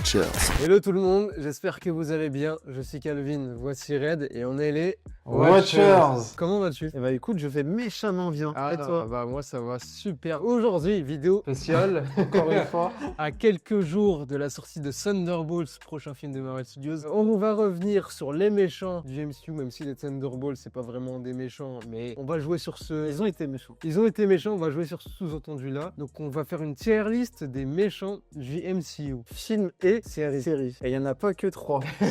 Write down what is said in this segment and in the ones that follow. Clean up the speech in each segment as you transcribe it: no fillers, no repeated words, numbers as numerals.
Watchers. Hello tout le monde, j'espère que vous allez bien. Je suis Calvin, voici Red et on est les Watchers. Comment vas-tu? Eh bah écoute, je vais méchamment bien. Et toi? Bah moi ça va super. Aujourd'hui, vidéo Spécial, encore une fois. à quelques jours de la sortie de Thunderbolts, prochain film de Marvel Studios. On va revenir sur les méchants du MCU, même si les Thunderbolts c'est pas vraiment des méchants, mais on va jouer sur ce... Ils ont été méchants. Ils ont été méchants, on va jouer sur ce sous-entendu là. Donc on va faire une tier list des méchants du MCU. Film et série. Et il n'y en a pas que 3. Il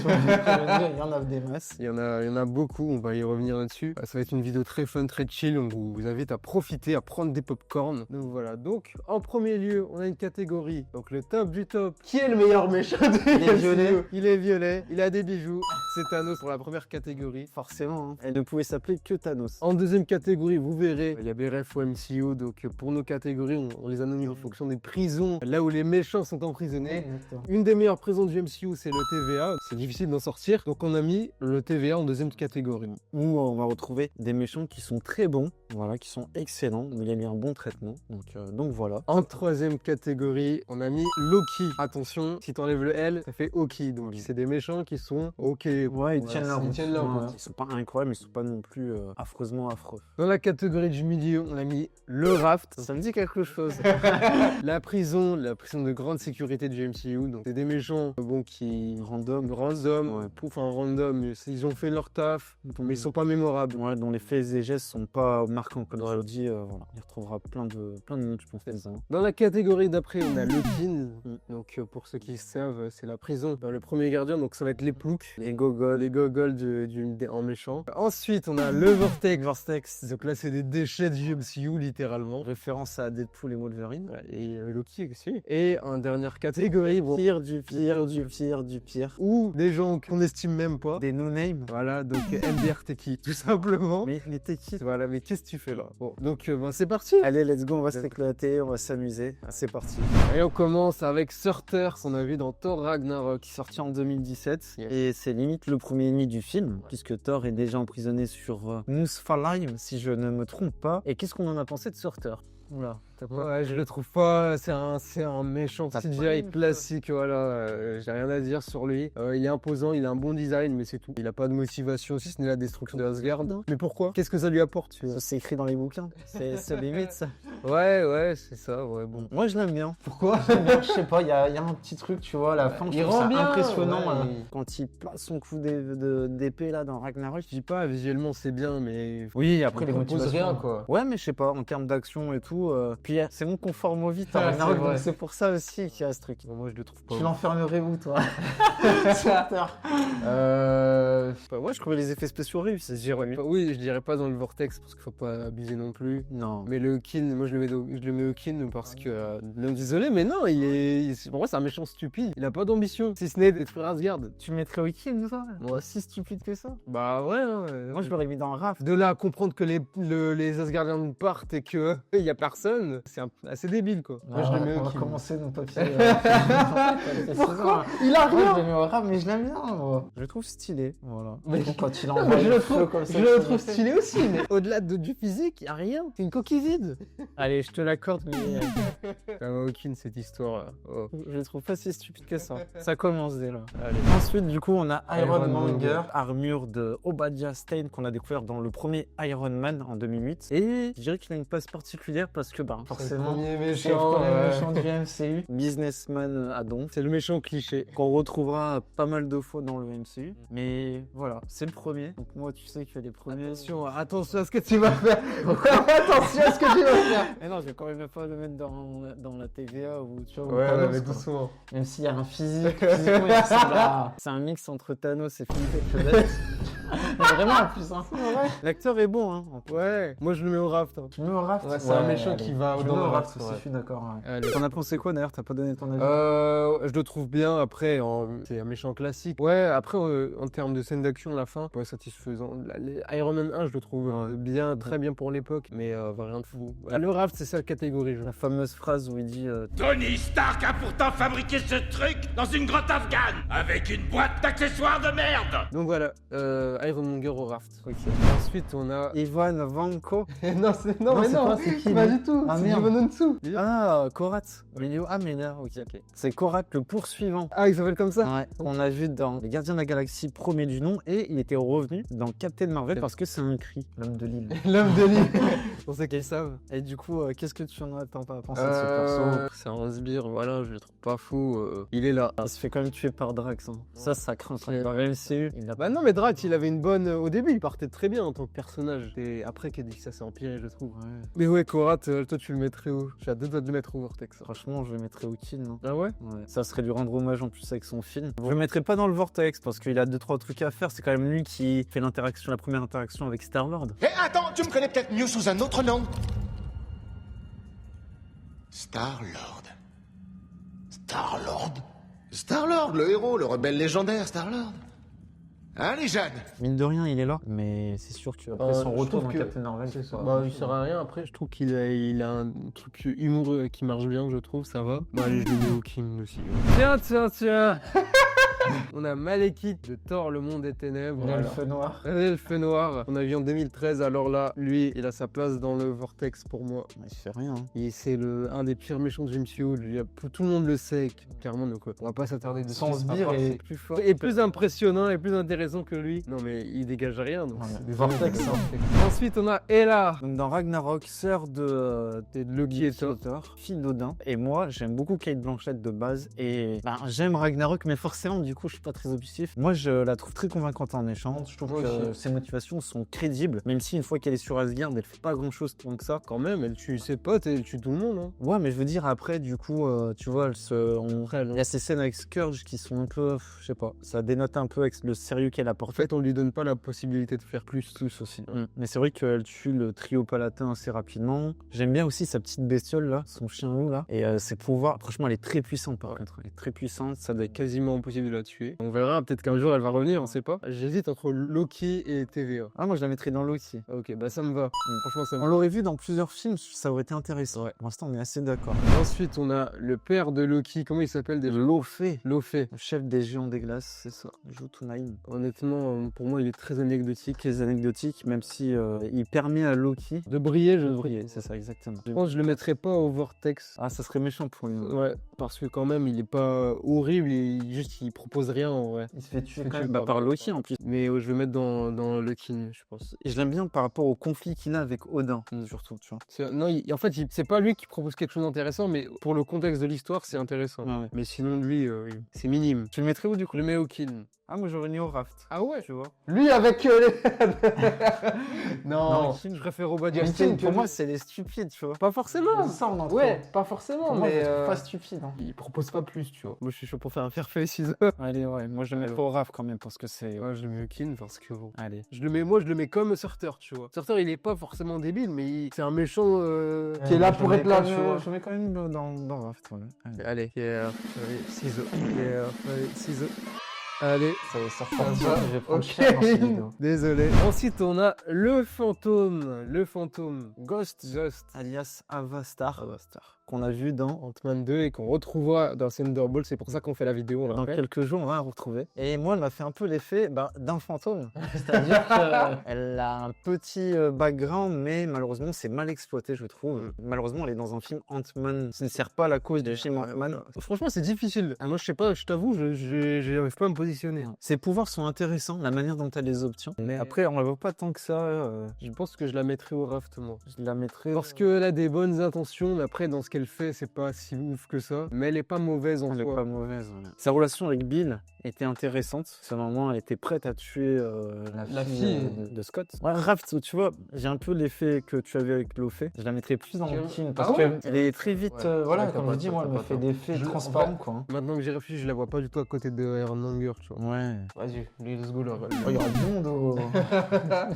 y en a des masses. Il y en a beaucoup, on va y revenir là-dessus. Ça va être une vidéo très fun, très chill, on vous invite à profiter, à prendre des pop-corn. Donc voilà, donc en premier lieu, on a une catégorie, donc le top du top. Qui est le meilleur méchant de Il est violet. Il est violet, il a des bijoux, c'est Thanos pour la première catégorie. Forcément, hein. Elle ne pouvait s'appeler que Thanos. En deuxième catégorie, vous verrez, il y a des refs au MCU, donc pour nos catégories, on les a nommées en fonction des prisons, là où les méchants sont emprisonnés. Une des meilleures prisons du MCU, c'est le TVA. C'est difficile d'en sortir. Donc on a mis le TVA en deuxième catégorie. Où on va retrouver des méchants qui sont très bons, voilà, qui sont excellents, où il y a eu un bon traitement. Donc voilà. En troisième catégorie, on a mis Loki. Attention, si t'enlèves le L, ça fait Oki. Donc c'est des méchants qui sont OK. Ouais, ils tiennent leur route. route. Ils sont pas incroyables, mais ils sont pas non plus affreusement affreux. Dans la catégorie du milieu, on a mis le Raft. Ça me dit quelque chose. la prison de grande sécurité du MCU. Donc c'est des méchants qui random, Ouais. random. Ils ont fait leur taf, mais ils sont pas mémorables. Ouais, dont les faits et gestes sont pas marquants, comme on dit. Voilà. Il retrouvera plein de monde, je pense. Ça. Dans la catégorie d'après, on a Loki. Donc pour ceux qui savent, c'est la prison dans le premier gardien. Donc ça va être les ploucs, les gogoles en méchant. Ensuite, on a le Vortex. Donc là, c'est des déchets du MCU littéralement. Référence à Deadpool et Wolverine. Et Loki aussi. Et en dernière catégorie, Pire du pire. ou des gens qu'on estime même pas. Des no-name. Voilà, donc MDR t'es qui, tout simplement. Mais t'es qui? Voilà, mais qu'est-ce que tu fais là? Bon, donc c'est parti. Allez, let's go, on va s'éclater, on va s'amuser. C'est parti. Et on commence avec Surtur, on a vu dans Thor Ragnarok. Qui est sorti en 2017. Yes. Et c'est limite le premier ennemi du film, puisque Thor est déjà emprisonné sur Muspelheim, si je ne me trompe pas. Et qu'est-ce qu'on en a pensé de Surtur? Oula. Ouais, je le trouve pas, c'est un méchant CGI classique, voilà, j'ai rien à dire sur lui. Il est imposant, il a un bon design, mais c'est tout. Il a pas de motivation, si ce n'est la destruction de Asgard. Mais pourquoi? Qu'est-ce que ça lui apporte? Ça, c'est écrit dans les bouquins, c'est limite ça. Ouais, c'est ça, ouais, bon. Moi je l'aime bien. Pourquoi? Je sais pas, il y a un petit truc, tu vois, à la fin, je trouve ça impressionnant. Ouais. Quand il place son coup d'épée là dans Ragnarok. Je dis pas, visuellement c'est bien, mais... Oui, après on les propose motivations. rien, quoi. Ouais, mais je sais pas, en termes d'action et tout. Puis c'est bon qu'on forme au vite, Ah, Ragnarok, c'est vrai. donc c'est pour ça aussi qu'il y a ce truc. Bon, moi je le trouve pas. Tu l'enfermerais où toi? Moi je trouvais les effets spéciaux réussis. Oui, je dirais pas dans le Vortex parce qu'il faut pas abuser non plus. Non. Mais le Kin, moi je le mets au Kin parce que... non, désolé, mais non, pour moi c'est un méchant stupide. Il a pas d'ambition, si ce n'est d'être Asgard. Tu mettrais Wiki, toi? Ouais. Si stupide que ça? Bah ouais, hein, Moi je l'aurais mis dans Raph. de là à comprendre que les Asgardiens partent et que il y a personne, c'est assez débile quoi. Moi je le mets on au va Kin. commencer nos papiers. Pourquoi? Il a Moi rien. je l'ai mis au Raph, mais je l'aime bien moi. Je le trouve stylé, voilà. Mais- Quand il Non, envoie mais je le le feu trouve, comme ça. je le trouve stylé aussi, mais au-delà du physique, y a rien. C'est une coquille vide. Allez, je te l'accorde, mais Ça va aucune cette histoire. Oh. je le trouve pas si stupide que ça. Ça commence dès là. Allez. Ensuite, du coup, on a Iron Monger, armure de Obadiah Stane qu'on a découvert dans le premier Iron Man en 2008. Et je dirais qu'il a une place particulière parce que, forcément, premier c'est le premier méchant du MCU. Businessman Adon. C'est le méchant cliché. Qu'on retrouvera pas mal de fois dans le MCU. Mais voilà, c'est le premier. Donc moi, tu sais que les premiers... Attention à ce que tu vas faire. Attention à ce que tu vas faire. Mais non, je vais quand même pas le mettre dans la TVA ou tu vois. ou Ouais, Thanos, mais quoi. doucement. Même s'il y a un physique, physiquement, il ressemble à... C'est un mix entre Thanos et Philippe Etchebest. Vraiment en plus, hein. Ouais. L'acteur est bon, hein. Ouais. Moi je le mets au raft. Tu me mets au Raft? Ouais, c'est un méchant qui va Tu me dans mets le au Raft, Raft aussi, ouais. je suis d'accord. Ouais. Allez. T'en as pensé quoi d'ailleurs? T'as pas donné ton avis? Je le trouve bien. Après, c'est un méchant classique. Ouais, après, en termes de scène d'action, la fin, pas satisfaisant. Les Iron Man 1, je le trouve bien, très bien pour l'époque, mais rien de fou. Ouais, le raft, c'est ça la catégorie. La fameuse phrase où il dit Tony Stark a pourtant fabriqué ce truc dans une grotte afghane avec une boîte d'accessoires de merde. Donc voilà, Iron Ironmonger au Raft. Ok. Ensuite, on a... Ivan Vanko. non, c'est... Non, mais c'est non, pas- c'est qui, pas lui du tout. Ah, C'est merde. Jivanonsu. Ah, Korat. Milieu. Ah, mais là, ok. C'est Korat le poursuivant. Ah, il s'appelle comme ça? Ouais, qu'on a vu dans Les Gardiens de la Galaxie premier du nom et il était revenu dans Captain Marvel parce que c'est un cri, l'homme de l'île. L'homme de l'île. Pour ceux qui le savent. Et du coup, qu'est-ce que tu en as pensé de ce perso? C'est un sbire, voilà, je le trouve pas fou. Il est là. Il se fait quand même tuer par Drax. Hein. Ça craint. Dans le MCU, il a Bah non, mais Drax, il avait une bonne... Au début, il partait très bien en tant que personnage. Et après, qu'il a dit que ça s'est empiré, je trouve. Ouais. Mais ouais, Korat, toi, tu le mettrais où? J'ai à deux doigts de le mettre au Vortex. Franchement, je le mettrais au kill. Hein. Ah ouais? Ouais. Ça serait lui rendre hommage en plus avec son film. Je le mettrais pas dans le Vortex parce qu'il a 2-3 trucs à faire. C'est quand même lui qui fait la première interaction avec Star-Lord. Hé, attends, tu me connais peut-être mieux sous un autre nom. Star-Lord. Star-Lord? Star-Lord, le héros, le rebelle légendaire, Star-Lord. Allez, Jeanne. Mine de rien, il est là. Mais c'est sûr qu'après son je retour trouve dans que- Captain Marvel, C'est ça. pas- Bah, il sert à rien. Après, je trouve qu'il a un truc humoureux qui marche bien, je trouve, ça va. Bah, allez, je le mets au King aussi. Tiens. On a Malekith de Thor, le monde des ténèbres. L'elfe noir. L'elfe noir. On a vu en 2013, alors là, lui, il a sa place dans le Vortex pour moi. Il fait rien. Hein. Et c'est un des pires méchants du MCU. Tout le monde le sait, clairement. Donc, on va pas s'attarder dessus. Son sbire À part, est c'est plus fort. Et plus impressionnant et plus intéressant que lui. Non, mais il dégage rien. Donc Ouais, c'est- le Vortex, hein. Ensuite, on a Hela. Donc dans Ragnarok, sœur de Loki et Thor. fille d'Odin. Et moi, j'aime beaucoup Kate Blanchett de base. Et j'aime Ragnarok, mais forcément, du coup, je suis pas très objectif. Moi, je la trouve très convaincante en méchante. Je trouve Moi que aussi. ses motivations sont crédibles. Même si une fois qu'elle est sur Asgard, elle fait pas grand chose tant que ça. Quand même, elle tue ses potes et elle tue tout le monde. Hein. Ouais, mais je veux dire, après, du coup, tu vois, Après, il y a ces scènes avec Scourge qui sont un peu, je sais pas, ça dénote un peu avec le sérieux qu'elle En apporte. fait, on lui donne pas la possibilité de faire plus. Aussi. Mais c'est vrai qu'elle tue le trio palatin assez rapidement. J'aime bien aussi sa petite bestiole là, son chien loup là. Et ses pouvoirs, franchement, elle est très puissante par contre. Elle est très puissante. Ça doit être Quasiment impossible de la tuer. On verra, peut-être qu'un jour elle va revenir, on sait pas. J'hésite entre Loki et TVA. Ah, moi je la mettrais dans l'eau aussi. Ok, bah ça me va. Franchement, ça me On va. l'aurait vu dans plusieurs films, ça aurait été intéressant. Ouais. Pour l'instant, on est assez d'accord. Ensuite, on a le père de Loki. Comment il s'appelle déjà? Lofé, Lofé. le chef des géants des glaces, c'est ça. Jotunheim. Honnêtement, pour moi, il est très anecdotique. Très anecdotique, même si il permet à Loki De briller, je de trouve. briller, c'est ça exactement. Je pense que je le mettrais pas au Vortex. Ah, ça serait méchant pour lui. Ouais, parce que quand même, il est pas horrible, il propose rien en vrai. Il se fait tuer Il se quand fait même tuer par Loki en plus. Mais je vais mettre dans Loki, je pense. Et je l'aime bien par rapport au conflit qu'il a avec Odin, surtout, tu vois. Non, en fait, c'est pas lui qui propose quelque chose d'intéressant, mais pour le contexte de l'histoire, c'est intéressant. Ouais. Mais sinon, lui, c'est minime. Tu le mettrais où du coup? Je le mets au kill. Ah, moi j'aurais mis au raft. Ah ouais? Tu vois. Lui avec les... Non, je préfère Obadiah Mais Stane pour que moi, lui. c'est les stupides, tu vois. Pas forcément. Ça, on en Ouais, pas forcément, Pour moi, je mais le trouve pas stupide. Hein. il propose pas plus, tu vois. Moi, je suis chaud pour faire un fair face ciseaux. Allez, ouais, moi je le mettrais au raft quand même parce que c'est. Ouais, je le mets au kill parce que bon. Allez. Je le mets comme Surter, tu vois. Surter, il est pas forcément débile, mais c'est un méchant qui est là pour être là, tu vois. Je mets quand même dans raft. Ouais. Allez. Allez, ciseaux. Ciseaux. Allez. Ça va sortir. Ça va. Je vais prendre Ok. cher dans cette vidéo. Désolé. Ensuite, on a le fantôme. Ghost, Alias Avastar. Qu'on a vu dans. Ant-Man 2 et qu'on retrouvera dans Thunderbolt. C'est pour ça qu'on fait la vidéo, on le Dans rappelle. quelques jours, on va la retrouver. Et moi, elle m'a fait un peu l'effet d'un fantôme. C'est-à-dire qu'elle a un petit background, mais malheureusement, c'est mal exploité, je trouve. Malheureusement, elle est dans un film Ant-Man. Ça ne sert pas à la cause du film Ant-Man. Franchement, c'est difficile. Moi, je sais pas, je t'avoue, j'arrive pas à me positionner. Ses pouvoirs sont intéressants, la manière dont elle les obtient. Mais- Après, on la voit pas tant que ça. Je pense que je la mettrais au raft, moi. Je la mettrais. Parce qu'elle a des bonnes intentions, mais après, dans ce qu'elle fait, c'est pas si ouf que ça. Mais elle est pas mauvaise en Elle est soi. pas mauvaise. Ouais. Sa relation avec Bill était intéressante. Ce moment, elle était prête à tuer la fille de Scott. Ouais, Raft, tu vois, j'ai un peu l'effet que tu avais avec Lofé. Je la mettrais plus dans le film parce Ah ouais qu'elle est très vite. Ouais. Voilà, Ouais, comme t'as je dis, pas- moi, t'as elle me pas fait tort. des faits Je- transparents, quoi. hein. Maintenant que j'y réfléchis, je la vois pas du tout à côté de Iron Monger, tu vois. Ouais. Vas-y, let's go, là. Oh, il y aura du monde au...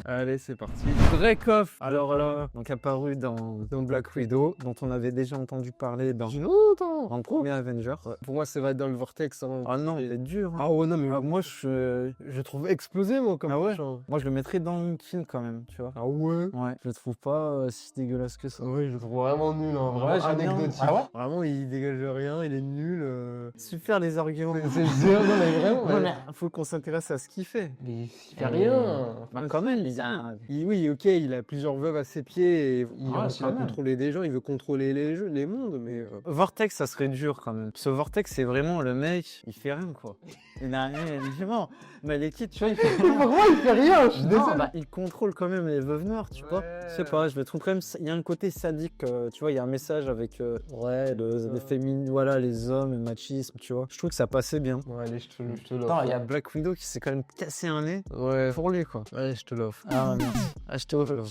Allez, c'est parti. Dreykov. Alors là, donc apparu dans Black Widow, dont on avait déjà entendu parler dans Longtemps. le premier Avenger. Pour moi, ça va être dans le Vortex. Hein. Ah non, il est dur. Ah ouais, non, mais moi, je trouve explosé, moi, comme Ah ouais méchant. Moi, je le mettrais dans le kill quand même, tu vois. Ah ouais? Ouais, je le trouve pas si dégueulasse que ça. Oui, je le trouve vraiment nul, hein, vraiment Ouais, j'aime bien. anecdotique. Ah ouais Vraiment, il dégage rien, il est nul. Super les arguments. C'est zéro, non, mais vraiment. Ouais, mais faut qu'on s'intéresse à ce qu'il fait. Mais il fait rien. Bah, quand même, bizarre. Oui, ok, il a plusieurs veuves à ses pieds et il Ouais, réussit quand à même. contrôler des gens, il veut contrôler les mondes, mais. Vortex, ça serait dur quand même. Ce Vortex, c'est vraiment le mec, il fait rien quoi. Il n'a rien, évidemment. Mais les kids, tu vois, il fait rien. Pourquoi il fait rien? Je suis Non, désolé. bah, il contrôle quand même les veuves noires, tu vois. Je sais pas, je le trouve quand même. Il y a un côté sadique, tu vois, il y a un message avec ouais, les féminines, voilà, les hommes, le machisme, tu vois. Je trouve que ça passait bien. Ouais, allez, je te l'offre. Attends, il y a Black Widow qui s'est quand même cassé un nez Ouais, pour lui, quoi. allez, je te l'offre. Ah, merci. Ah, je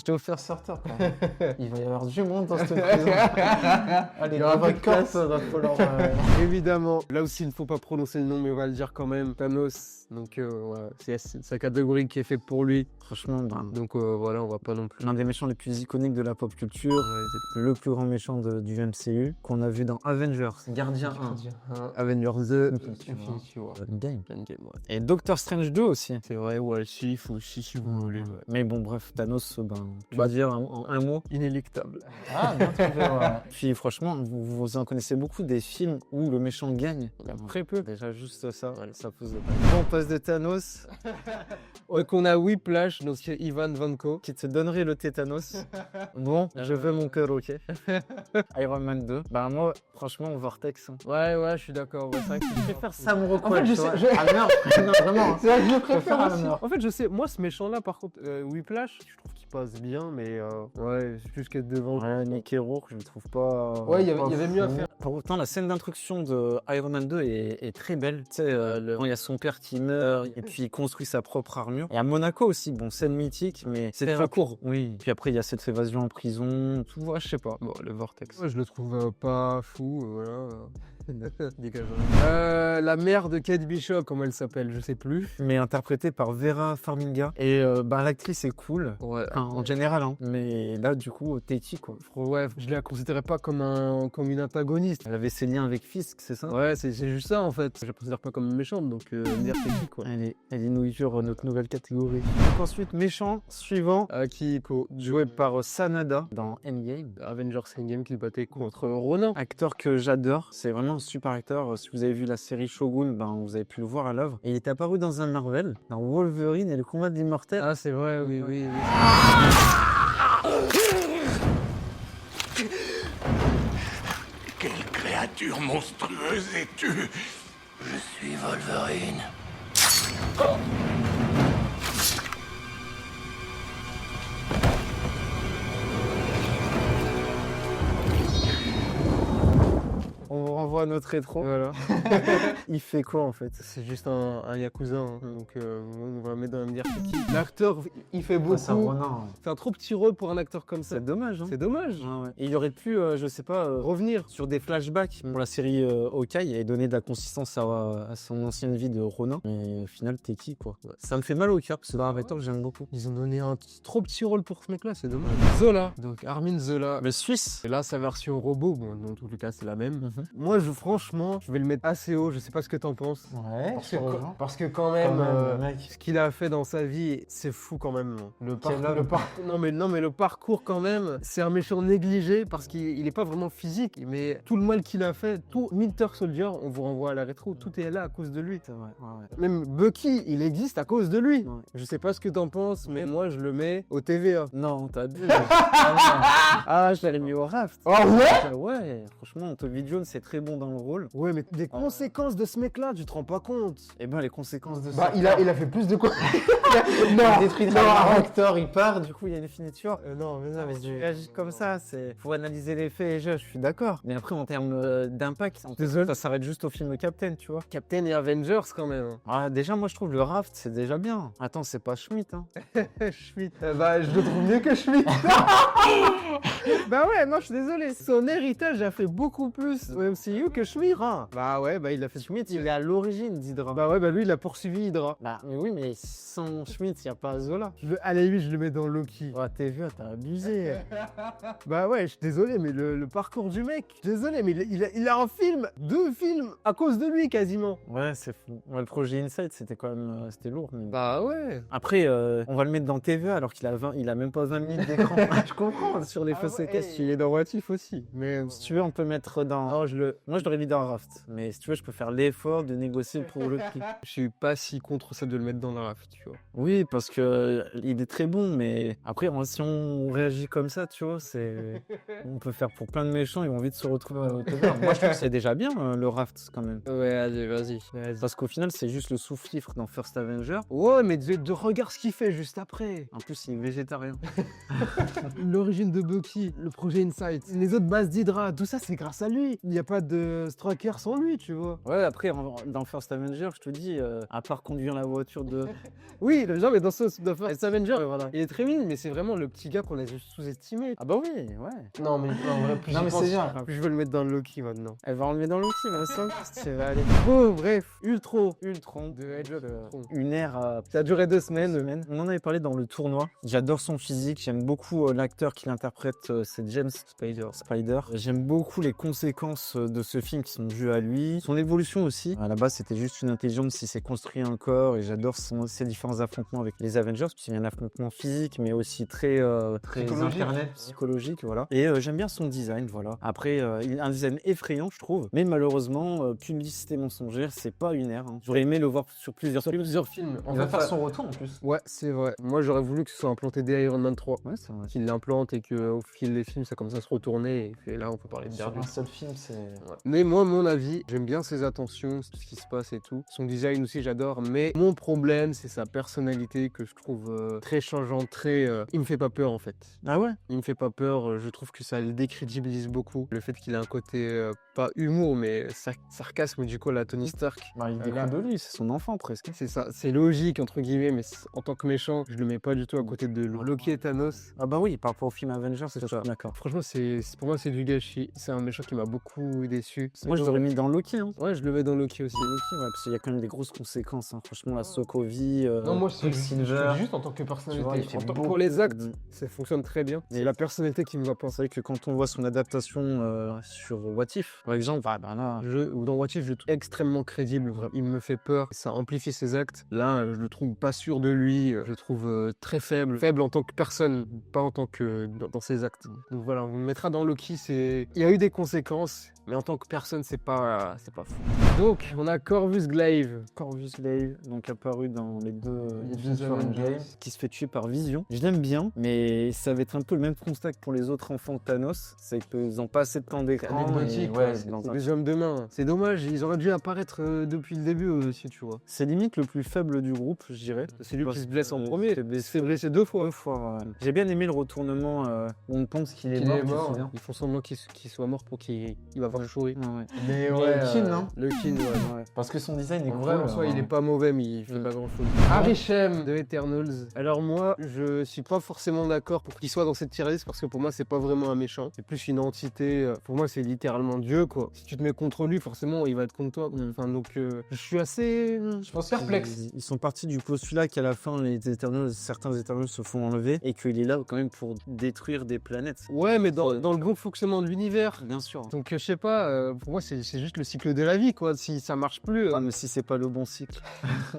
t'ai offert Surter, quoi. Il va y avoir du monde dans cette prison. Allez, Il y aura dans pas de votre classe, va falloir. Évidemment, là aussi il ne faut pas prononcer le nom, mais on va le dire quand même. Thanos. Donc voilà, c'est sa catégorie qui est faite pour lui. Franchement, ben, Donc voilà, on va pas non plus. l'un des méchants les plus iconiques de la pop culture, le plus grand méchant du MCU, qu'on a vu dans Avengers, Gardien 1, Avengers 2, Infinity War. Endgame. Endgame, ouais. Et Doctor Strange 2 aussi. C'est vrai, ouais, si vous voulez. Ouais. Mais bon, bref, Thanos, tu vas dire en un mot. Inéluctable. Ah, bien trouvé, ouais. Puis franchement, vous en connaissez beaucoup des films où le méchant gagne. Très peu. Déjà, juste ça, ça pose de Bon, on passe de Thanos, Ouais, qu'on a Whiplash, donc c'est Ivan Vanko. qui te donnerait le tétanos. Bon, je veux mon cœur, ok. Iron Man 2. Bah, moi, franchement, Vortex. Hein. Ouais, je suis d'accord. Ouais, c'est vrai que Je préfère Sam Rockwell. En fait, je tu vois. sais- je- Ah merde, non, vraiment. hein. C'est vrai que je le préfère préfère aussi. Hammer. En fait, je sais, moi ce méchant-là, par contre, Whiplash, je trouve qu'il passe bien, mais ouais, c'est juste qu'être devant. Ouais, Mickey Rourke, je le trouve pas. Ouais, il y pas avait mieux à fou. faire. Pour autant, la scène d'introduction de Iron Man 2 est très belle. Tu sais, quand il y a son père qui meurt et puis il construit sa propre armure. Et à Monaco aussi, bon, scène mythique, mais c'est très court. Oui. Puis après, il y a cette évasion en prison, tout, ouais, je sais pas. Bon, le Vortex. Ouais, je le trouve pas fou, voilà. Dégage. La mère de Kate Bishop, comment elle s'appelle, je sais plus. Mais interprété par Vera Farmiga. Et bah, l'actrice est cool. Ouais. Enfin, en général, hein. Mais là, du coup, Tati, quoi. Ouais, je la considérais pas comme une antagoniste. Elle avait ses liens avec Fisk, c'est ça? Ouais, c'est juste ça en fait. Je la considère pas comme une méchante, donc merde, c'est qui quoi. Elle est nourriture, notre nouvelle catégorie. Donc ensuite, méchant, suivant, Akiko, joué par Sanada dans Endgame. Avengers Endgame qui se battait contre Ronin. Acteur que j'adore, c'est vraiment un super acteur. Si vous avez vu la série Shogun, ben, vous avez pu le voir à l'œuvre. Et il est apparu dans un Marvel, dans Wolverine et le combat de l'immortel. Ah, c'est vrai, oui. Quelle créature monstrueuse es-tu? Je suis Wolverine. On vous renvoie à notre rétro. Voilà. Il fait quoi en fait? C'est juste un Yakuza, hein. Donc on va mettre dans la même dire c'est qui. L'acteur, il fait beaucoup. C'est un Ronin. C'est un trop petit rôle pour un acteur comme ça. C'est dommage. Hein. C'est dommage. Ah ouais. Et il aurait pu, je sais pas, Revenir. sur des flashbacks pour la série Hawkeye et donner de la consistance à son ancienne vie de Ronin. Mais au final, t'es qui quoi? Ça me fait mal au cœur parce que c'est un acteur que j'aime beaucoup. Ils ont donné un trop petit rôle pour ce mec-là, c'est dommage. Zola, donc Armin Zola. Le Suisse. Et là, sa version robot, bon, dans tous les cas, c'est la même. Moi, franchement, je vais le mettre assez haut. Je sais pas ce que t'en penses. Ouais. Parce que quand même, mec. ce qu'il a fait dans sa vie, c'est fou quand même. Quel homme. Non mais le parcours quand même, c'est un méchant négligé parce qu'il est pas vraiment physique, mais tout le mal qu'il a fait, tout Winter Soldier, on vous renvoie à la rétro, tout est là à cause de lui. C'est vrai. Ouais. Même Bucky, il existe à cause de lui. Ouais. Je sais pas ce que t'en penses, mais moi je le mets au TVA. Non, t'as dit. Ah, je l'avais mis au raft. Ah ouais? Ouais, franchement, Toby Jones, c'est très bon dans le rôle. Ouais, mais des conséquences de ce mec-là, tu te rends pas compte. Et ben, les conséquences de Bah, ça. il a fait plus de quoi? Il détruit acteur, il part, du coup, il y a une finiture. Non, mais non, mais Tu réagis comme ça, c'est. Faut analyser les faits et je suis d'accord. Mais après, en termes d'impact, ça s'arrête juste au film Captain, tu vois. Captain et Avengers quand même. Ah, déjà, moi, je trouve le raft, c'est déjà bien. Attends, c'est pas Schmidt, hein. Schmidt. Bah, je le trouve mieux que Schmidt. Bah ouais, non, je suis désolé. Son héritage a fait beaucoup plus au MCU que Schmira. Bah ouais, bah il a fait Schmidt, il est à l'origine d'Hydra. Bah ouais, bah lui, il a poursuivi Hydra. Bah, mais oui, mais sans Schmidt, il n'y a pas Zola. Allez, lui, je le mets dans Loki. Oh, t'es vieux, t'as abusé. Bah ouais, je suis désolé, mais le parcours du mec, je suis désolé, mais il a un film, 2 films, à cause de lui, quasiment. Ouais, c'est fou. Ouais, le projet Inside, c'était quand même c'était lourd. Mais... Bah ouais. Après, on va le mettre dans TVA alors qu'il a il a même pas 20 minutes d'écran. Je comprends, sur les fausses caisses. Il est dans What If aussi. Mais Si tu veux, on peut mettre dans... non, Moi, je l'aurais mis dans Raft. Mais si tu veux, je peux faire l'effort de négocier pour le prix. je suis pas si contre ça de le mettre dans la Raft, tu vois. Oui, parce que il est très bon, mais après, si on réagit comme ça, tu vois, on peut faire pour plein de méchants, ils vont vite se retrouver à l'autobar. Moi, je trouve que c'est déjà bien, le Raft, quand même. Ouais, allez, vas-y. Parce qu'au final, c'est juste le souffle-fifre dans First Avenger. Ouais, mais regarde ce qu'il fait juste après. En plus, il est végétarien. L'origine de Bucky, le projet Insight, les autres bases d'Hydra, tout ça, c'est grâce à lui. Il n'y a pas de Straker sans lui, tu vois. Ouais, après, dans First Avenger, je te dis, à part conduire la voiture de... Oui, le genre, mais dans First Avenger, voilà. Il est très mignon, mais c'est vraiment le petit gars qu'on a juste sous-estimé. Ah bah oui, ouais. Non, mais en vrai, plus Non, j'y mais pense, c'est bien. plus je veux le mettre dans le Loki maintenant. Elle va enlever dans l'outil, mais ça, c'est va aller. Bon, bref, Ultron. Ultron. De Edge of Ultron. Une ère... Ça a duré 2 semaines. On en avait parlé dans le tournoi. J'adore son physique, j'aime beaucoup l'acteur qui l'interprète, c'est James Spider. J'aime beaucoup les conséquences de ce film qui sont dues à lui. Son évolution aussi. À la base, c'était juste une intelligence, il s'est construit un corps et j'adore ses différents affrontements avec les Avengers, parce qu'il y a un affrontement physique, mais aussi très psychologique, voilà. Et j'aime bien son design, voilà. Après, il a un design effrayant, je trouve. Mais malheureusement, publicité mensongère, c'est pas une ère. Hein. J'aurais aimé le voir sur plusieurs films. Il va faire son retour en plus. Ouais, c'est vrai. Moi, j'aurais voulu que ce soit implanté dès Iron Man 3. Ouais, c'est vrai. Qu'il l'implante et qu'au fil des films, ça commence à se retourner. Et là, on peut parler de Sur Daredevil. un seul film, c'est... Ouais. Mais moi, mon avis, j'aime bien ses attentions, ce qui se passe et tout. Son design aussi, j'adore. Mais mon problème, c'est sa personnalité que je trouve très changeante, il me fait pas peur en fait. Ah ouais? Il me fait pas peur. Je trouve que ça le décrédibilise beaucoup. Le fait qu'il a un côté pas humour, mais sarcasme du coup à la Tony Stark. Bah, il découle de lui, c'est son enfant presque. C'est ça, c'est logique entre guillemets, mais en tant que méchant, je le mets pas du tout à côté de Loki et Thanos. Ah bah oui, par rapport au film Avengers, c'est ça. D'accord. Franchement, pour moi, c'est du gâchis. C'est un méchant qui m'a beaucoup déçu. Moi, je l'aurais mis dans Loki. Hein. Ouais, je le mets dans Loki aussi. Loki, ouais, parce qu'il y a quand même des grosses conséquences. Hein. Franchement, la Sokovie, non, moi, c'est Quicksilver. juste en tant que personnalité. Tu vois, il fait pour les actes, ça fonctionne très bien. Et C'est la personnalité qui me va pas. c'est vrai que quand on voit son adaptation sur What If, par exemple, bah là, Dans What If, je le trouve extrêmement crédible. Vraiment. Il me fait peur. Ça amplifie ses actes. Là, je le trouve pas sûr de lui. Je le trouve très faible. Faible en tant que personne, pas en tant que dans ses actes. Donc voilà, on le mettra dans Loki. Il y a eu des conséquences, mais en tant que personne, c'est pas fou. Donc, on a Corvus Glaive. Corvus Glaive, donc apparu dans les deux Avengers. Endgame, qui se fait tuer par Vision. Je l'aime bien, mais ça va être un peu le même constat que pour les autres enfants de Thanos, c'est qu'ils n'ont pas assez de temps d'écran. Anecdotique, et ouais, c'est dans un- des hommes de main. C'est dommage, ils auraient dû apparaître depuis le début aussi, tu vois. C'est limite le plus faible du groupe, je dirais. C'est lui Parce qui se blesse en que premier. c'est Il s'est blessé 2 fois. J'ai bien aimé le retournement où on pense qu'il est Il mort. est tu te mort. souviens Ils font semblant qu'il soit mort pour qu'il va voir le chouris. Ouais. Mais le Kin, hein. Le Kin, ouais. Parce que son design est En cool. vrai, en soi, il est pas mauvais, mais il fait pas grand chose. Arishem de Eternals. Alors moi, je suis pas forcément d'accord pour qu'il soit dans cette tier list parce que pour moi, c'est pas vraiment un méchant. C'est plus une entité. Pour moi, c'est littéralement Dieu, quoi. Si tu te mets contre lui, forcément, il va être contre toi. Enfin, donc, je suis assez, je pense, perplexe. Ils sont partis du postulat qu'à la fin, certains Eternals se font enlever et qu'il est là quand même pour détruire des planètes. Ouais, mais dans le grand fonctionnement de l'univers. Bien sûr. Donc, je sais pas, pour moi, c'est juste le cycle de la vie, quoi. Si ça marche plus. Ouais, mais si c'est pas le bon cycle,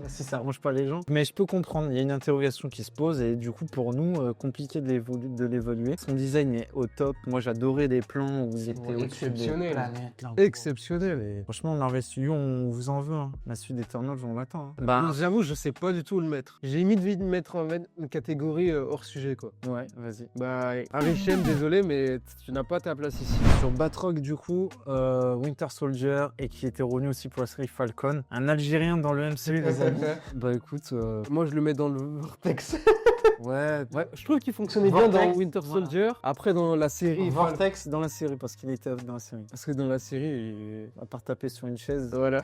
si ça arrange pas les gens. Mais je peux comprendre, il y a une interrogation qui se pose et du coup, pour nous, compliqué de l'évoluer. Son design est au top. Moi, j'adorais les plans où il était au-dessus des exceptionnel. planètes. Là, Exceptionnel. Et franchement, Marvel Studios, on vous en veut. Hein. La suite d'Eternals, on l'attend. Hein. Bah, j'avoue, je sais pas du tout où le mettre. J'ai limite envie de mettre en une catégorie hors sujet, quoi. Ouais, vas-y. Bah, Arishem, désolé, mais tu n'as pas ta place ici. Sur Batroc, du coup, Winter Soldier et qui était revenu aussi pour la série Falcon. Un Algérien dans le MCU, les amis. Bah écoute, Moi, je le mets dans le Vortex. ouais, Je trouve qu'il fonctionnait bien Vortex, dans Winter voilà. Soldier. Après, dans la série. Vortex dans la série parce qu'il était dans la série. Parce que dans la série, À part taper sur une chaise. voilà.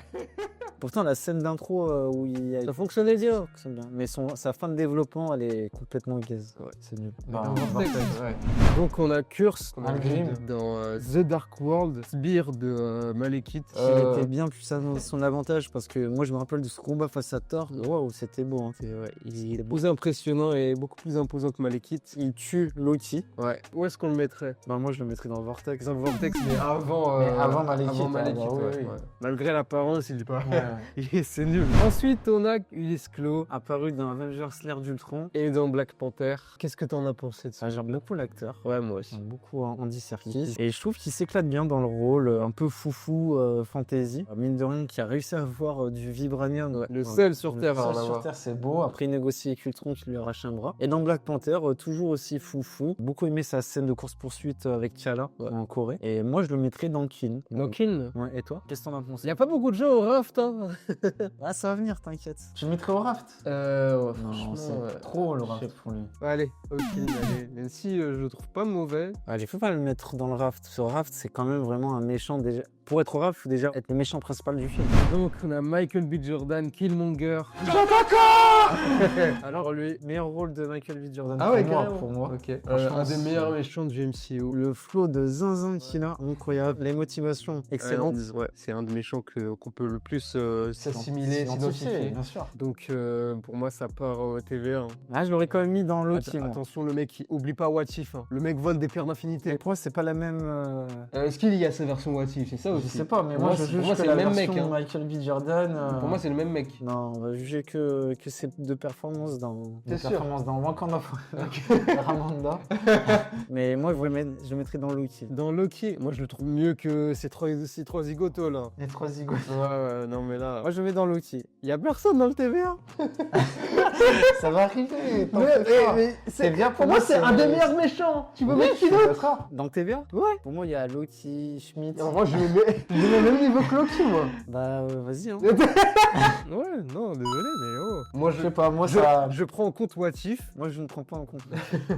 Pourtant, la scène d'intro où il y a. Ça fonctionnait bien. C'est bien. Mais sa fin de développement, elle est complètement gaze. Ouais. C'est nul. Dans Vortex, Donc on a Curse qu'on a vu Algrim. dans The Dark World, Sbire de Malekith. Il était bien plus à son avantage parce que moi, je me rappelle de ce combat face à Thor. Waouh, c'était beau. Hein. Il est plus impressionnant et beaucoup plus imposant que Malekith. Il tue Loki. Ouais. Où est-ce qu'on le mettrait? Ben, moi, je le mettrais dans Vortex. Dans Vortex, mais avant, avant Malekith. avant Malekith, Ah, bah, ouais. oui. Ouais. Malgré l'apparence, il est pas. Ouais. C'est nul. Ensuite, on a Ulysse Claw Apparu dans Avengers l'ère d'Ultron. et dans Black Panther. Qu'est-ce que t'en as pensé de ça? Ah, j'aime beaucoup l'acteur. Ouais, moi aussi. J'aime beaucoup Andy Serkis. Et je trouve qu'il s'éclate bien dans le rôle, un peu foufou, fantasy. Mine de rien, qui a réussi à avoir du vibranium. Ouais, le seul sur Terre à en Le seul sur avoir. Terre, c'est beau. Après, il négocie avec Ultron qui lui arrache un bras. Et dans Black Panther, toujours aussi foufou. Beaucoup aimé sa scène de course-poursuite avec T'Challa en Corée. Et moi, je le mettrais dans Kin. Dans Kin. Ouais, et toi? Qu'est-ce que t'en as pensé? Il y a pas beaucoup de gens au raft, hein. Ah, ça va venir, t'inquiète. Tu le mettrais au raft? Ouais, Non, franchement, c'est trop le raft pour lui. Allez, ok, allez. Même si je le trouve pas mauvais. Allez, faut pas le mettre dans le raft. Ce raft, c'est quand même vraiment un méchant déjà. Pour être au raft, il faut déjà être le méchant principal du film. Donc on a Michael B. Jordan, Killmonger. Alors lui. Meilleur rôle de Michael B. Jordan Ah ouais, pour moi. carrément. Pour moi. Ok. Franchement, Un des c'est- meilleurs méchants du MCU. Le flow de zinzin qu'il a, incroyable. Les motivations, excellentes. Ouais, c'est un des méchants qu'on peut le plus s'assimiler, S'identifier, s'identifier. bien sûr. Donc pour moi ça part au TVA. Là, je l'aurais quand même mis dans Loki. moi. Attention, le mec, oublie pas What If. Hein. Le mec vole des pierres d'infinité. Mais pour moi, c'est pas la même. Est-ce qu'il y a sa version What If? C'est ça Je aussi. sais pas, mais Pour moi, moi, je c'est- juge pour moi, que c'est la le même version mec, hein. Michael B. Jordan. Pour moi, c'est le même mec. Non, on va juger que ces deux performances dans. T'es Deux sûr? performances dans Wakanda Ramanda. Mais moi, je le mettrais dans Loki. Dans Loki, moi je le trouve mieux que ces trois zigotos là. Les trois zigotos. Ouais, non mais là. Moi, je le mets dans Loki. Y a personne dans le TVA. Ça va arriver. c'est bien pour moi, c'est un des meilleurs méchants. Tu veux mettre qui d'autre? Dans le TVA? Ouais. Pour moi, il y a Loki, Schmidt. Moi je le mets au même niveau que Loki, moi. Bah, vas-y. Hein. Ouais, non, désolé, mais oh. Moi, je sais pas. Moi, Je prends en compte What If. Moi, je ne prends pas en compte.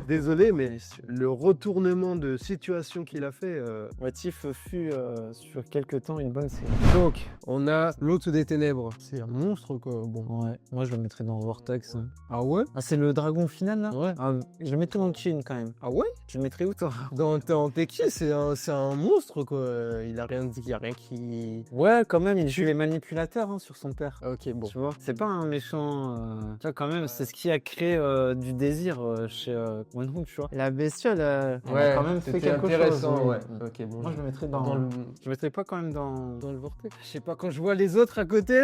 Désolé, mais le retournement de situation qu'il a fait. What If fut sur quelques temps une bonne série. Donc, on a l'hôte des ténèbres. C'est un monstre, quoi. Bon. Ouais. Moi, je le mettrais dans Vortex. Hein. Ah ouais? Ah, c'est le dragon final là? Ouais. Ah, je le mettrais dans Kin quand même. Ah ouais? Je le mettrais où toi? Dans Teki, c'est un monstre, quoi. Il a rien dit, il y a rien qui. Ouais, quand même, il tue les manipulateurs hein, sur son père. Ok, bon. Tu vois, c'est pas un méchant. Tu vois, quand même, c'est ce qui a créé du désir chez Wenhu, tu vois. La bestiole, elle a quand même fait c'était quelque intéressant, chose. ouais. Oui. Ok, bon. Moi, je le mettrais dans. dans le, Je le mettrais pas quand même dans. dans le vortex. Je sais pas, quand je vois les autres à côté.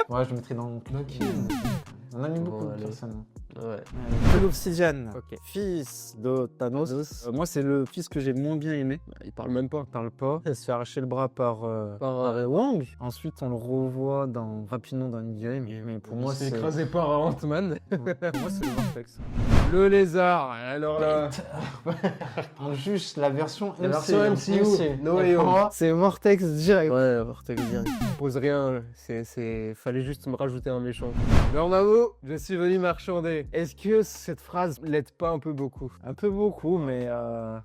Ouais, je le mettrais dans. On a mis beaucoup de allez. personnes. Ouais. De l'Obsidian, Ok. fils de Thanos. Moi, c'est le fils que j'ai moins bien aimé. Il parle même pas. Il parle pas. Il se fait arracher le bras par Wong. Ensuite, on le revoit rapidement dans Endgame. Mais pour moi, c'est c'est écrasé par Ant-Man. pour moi, c'est le Vortex. Le lézard. Alors là. On juge la version La version MCU. No Et Way pour Home. moi, c'est Vortex direct. Ouais, Vortex direct. Pose rien. Fallait juste me rajouter un méchant. Bernavo, je suis venu marchander. Est-ce que cette phrase l'aide pas un peu beaucoup? Un peu beaucoup, mais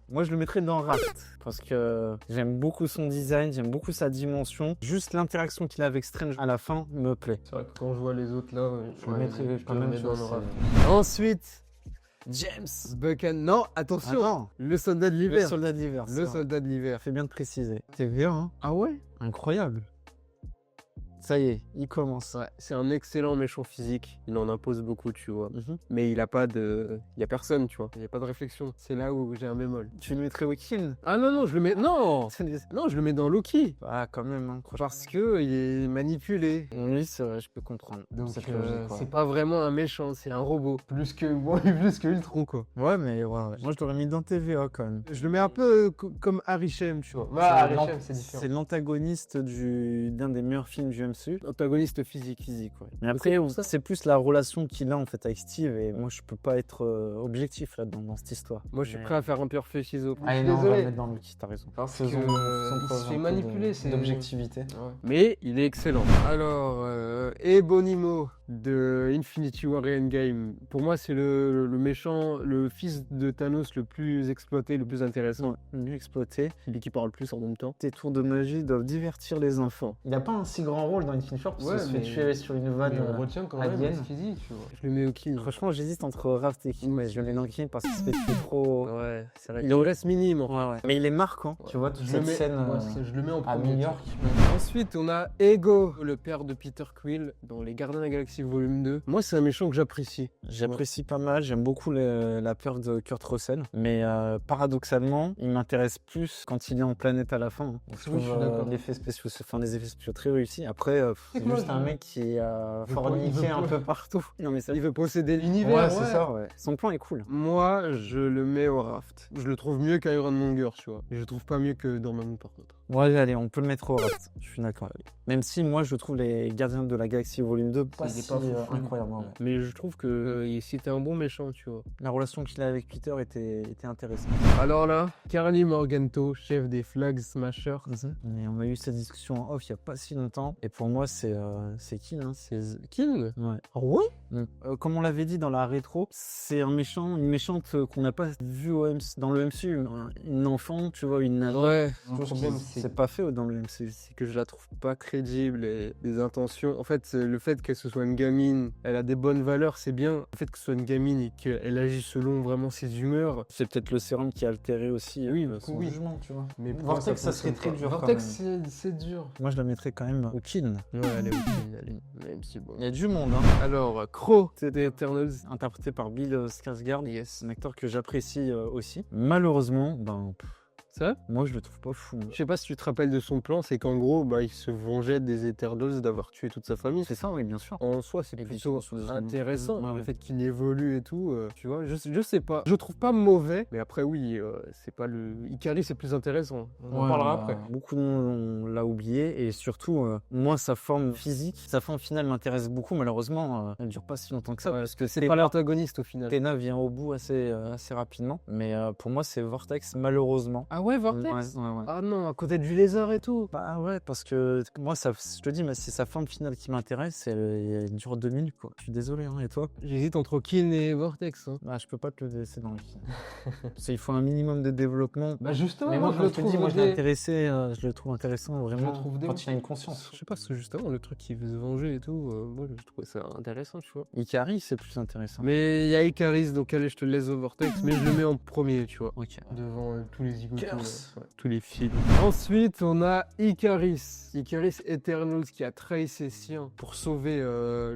moi, je le mettrais dans Raft. Parce que j'aime beaucoup son design, j'aime beaucoup sa dimension. Juste l'interaction qu'il a avec Strange à la fin me plaît. C'est vrai que quand je vois les autres là, Je le mettrais quand même sur le le Raft. Ensuite, James. Buchan. Non, attention. Attends, Le soldat de le l'hiver. soldat d'hiver. Le soldat de l'hiver. Fait bien de préciser. C'est bien, hein? Ah ouais? Incroyable. Ça y est, il commence. Ouais, c'est un excellent méchant physique. Il en impose beaucoup, tu vois. Mhm. Mais il a pas de. Il y a personne, tu vois. Il y a pas de réflexion. C'est là où j'ai un bémol. Tu le mettrais au kill? Ah non, non, je le mets. Non! Non, je le mets dans Loki. Ah, quand même, hein. Parce que il est manipulé. Oui, c'est vrai, je peux comprendre. Donc Cette logique, ouais. c'est pas vraiment un méchant, c'est un robot. Plus que Ultron, quoi. Ouais, mais ouais. Moi, je l'aurais mis dans TVA quand même. Je le mets un peu comme Arishem, tu vois. C'est l'antagoniste d'un des meilleurs films du MCU. Antagoniste physique. Ouais. Mais après, pour ça. c'est plus la relation qu'il a en fait avec Steve et moi je peux pas être objectif là dans cette histoire. Moi, je suis Mais- prêt à faire un pur fait ciseau. Ah non, on va le mettre dans Lucky, t'as raison. Parce Faisons- que, faisons il preuve se un fait peu manipuler, c'est d'objectivité. Mais il est excellent. Alors, Ebonimo de Infinity War et Endgame. Pour moi, c'est le méchant, le fils de Thanos le plus exploité, le plus intéressant. Mieux exploité. Celui qui parle le plus en même temps. Tes tours de magie doivent divertir les enfants. Il n'y a pas un si grand rôle dans Infinity War parce Ouais, qu'il se fait mais- tuer sur une vanne. Mais on retient quand même alien. ce qu'il dit, tu vois. Je le mets au King. Franchement, j'hésite entre Raft et King, mais je le mets dans King parce qu'il se fait tuer trop. Ouais, c'est vrai. Il en reste minime. Ouais. Mais il est marquant. Tu vois, toute Je le cette mets, scène je le mets en à premier. New York. Ensuite, on a Ego, le père de Peter Quill dans Les Gardiens de la Galaxie Volume 2. Moi, c'est un méchant que j'apprécie. J'apprécie pas mal, j'aime beaucoup la peur de Kurt Russell, mais paradoxalement, il m'intéresse plus quand il est en planète à la fin. Hein. Je Oui, je suis d'accord. les effets spéciaux très réussis. Après, c'est moi, juste je- un mec qui a il forniqué veut un pas- peu partout. Non mais ça. Il veut posséder l'univers. Ouais, c'est ça. Ouais. Son plan est cool. Moi, je le mets au Raft. Je le trouve mieux qu'Ironmonger, tu vois. Et je le trouve pas mieux que Dormammu, par contre. Ouais, allez, on peut le mettre au Raft. Je suis d'accord. avec lui. Même si moi, je trouve les Gardiens de la Galaxie Volume 2 pas Il est si pas fou. incroyable. Ouais. Mais je trouve que c'était un bon méchant, tu vois. La relation qu'il a avec Peter était intéressante. Alors là, Carly Morganto, chef des Flag Smashers. Et on a eu cette discussion en off il y a pas si longtemps. Et pour moi, c'est qui hein C'est King. Ouais. Ah ouais Comme on l'avait dit dans la rétro, c'est une méchante qu'on n'a pas vue dans le MCU. Une enfant, tu vois, une nana. Ouais. Je Le trouve problème, que c'est c'est pas fait dans le MCU. que je la trouve pas crédible et les intentions. En fait, le fait qu'elle se soit une gamine, elle a des bonnes valeurs, c'est bien. Le fait que ce soit une gamine et qu'elle agit selon vraiment ses humeurs. C'est peut-être le sérum qui a altéré aussi Oui, son oui. jugement, tu vois. Mais pour Vortex, moi, ça serait fonctionne très pas. dur. Vortex, c'est dur. Moi, je la mettrais quand même au kill. Ouais, elle est ok, allez. Même si bon. Il y a du monde, hein. Alors, Crow, c'était Eternals. Interprété par Bill Skarsgård, Yes. un acteur que j'apprécie aussi. Malheureusement, Ça moi, je le trouve pas fou. Je sais pas si tu te rappelles de son plan, c'est qu'en gros, il se vengeait des Eternals d'avoir tué toute sa famille. C'est ça, oui, bien sûr. En soi, c'est Et plutôt puis, sur- intéressant, Ouais, le ouais. fait qu'il évolue et tout, tu vois, je sais pas. Je trouve pas mauvais, mais après oui, c'est pas le... Ikari, c'est plus intéressant, on en parlera après. Beaucoup de monde on l'a oublié et surtout, moi, sa forme physique, sa forme finale m'intéresse beaucoup. Malheureusement, elle dure pas si longtemps que ça parce que C'est pas l'antagoniste au final. Tena vient au bout assez rapidement. Mais pour moi, c'est Vortex, malheureusement. Ah ouais, Vortex Ouais. Ah non, à côté du lézard et tout. Bah ouais, parce que moi, je te dis, mais c'est sa forme finale qui m'intéresse. Elle dure 2 minutes, quoi. Je suis désolé, hein, et toi? J'hésite entre Kin et Vortex. Hein. Bah, je peux pas te le laisser dans le film. Parce qu'il faut un minimum de développement. Bah justement, Mais moi, je comme le je te trouve dis, moi, je l'ai intéressé, je le trouve intéressant vraiment trouve quand il a une conscience. Je sais pas, c'est justement le truc qui veut se venger et tout, moi je trouvais ça intéressant, tu vois. Ikari, c'est plus intéressant. Mais il y a Icaris, donc allez, je te laisse au Vortex, mais je le mets en premier, tu vois. Ok. Devant tous les zigotos, Curse. tous les films. Ensuite, on a Icaris. Icaris Eternals qui a trahi ses siens pour sauver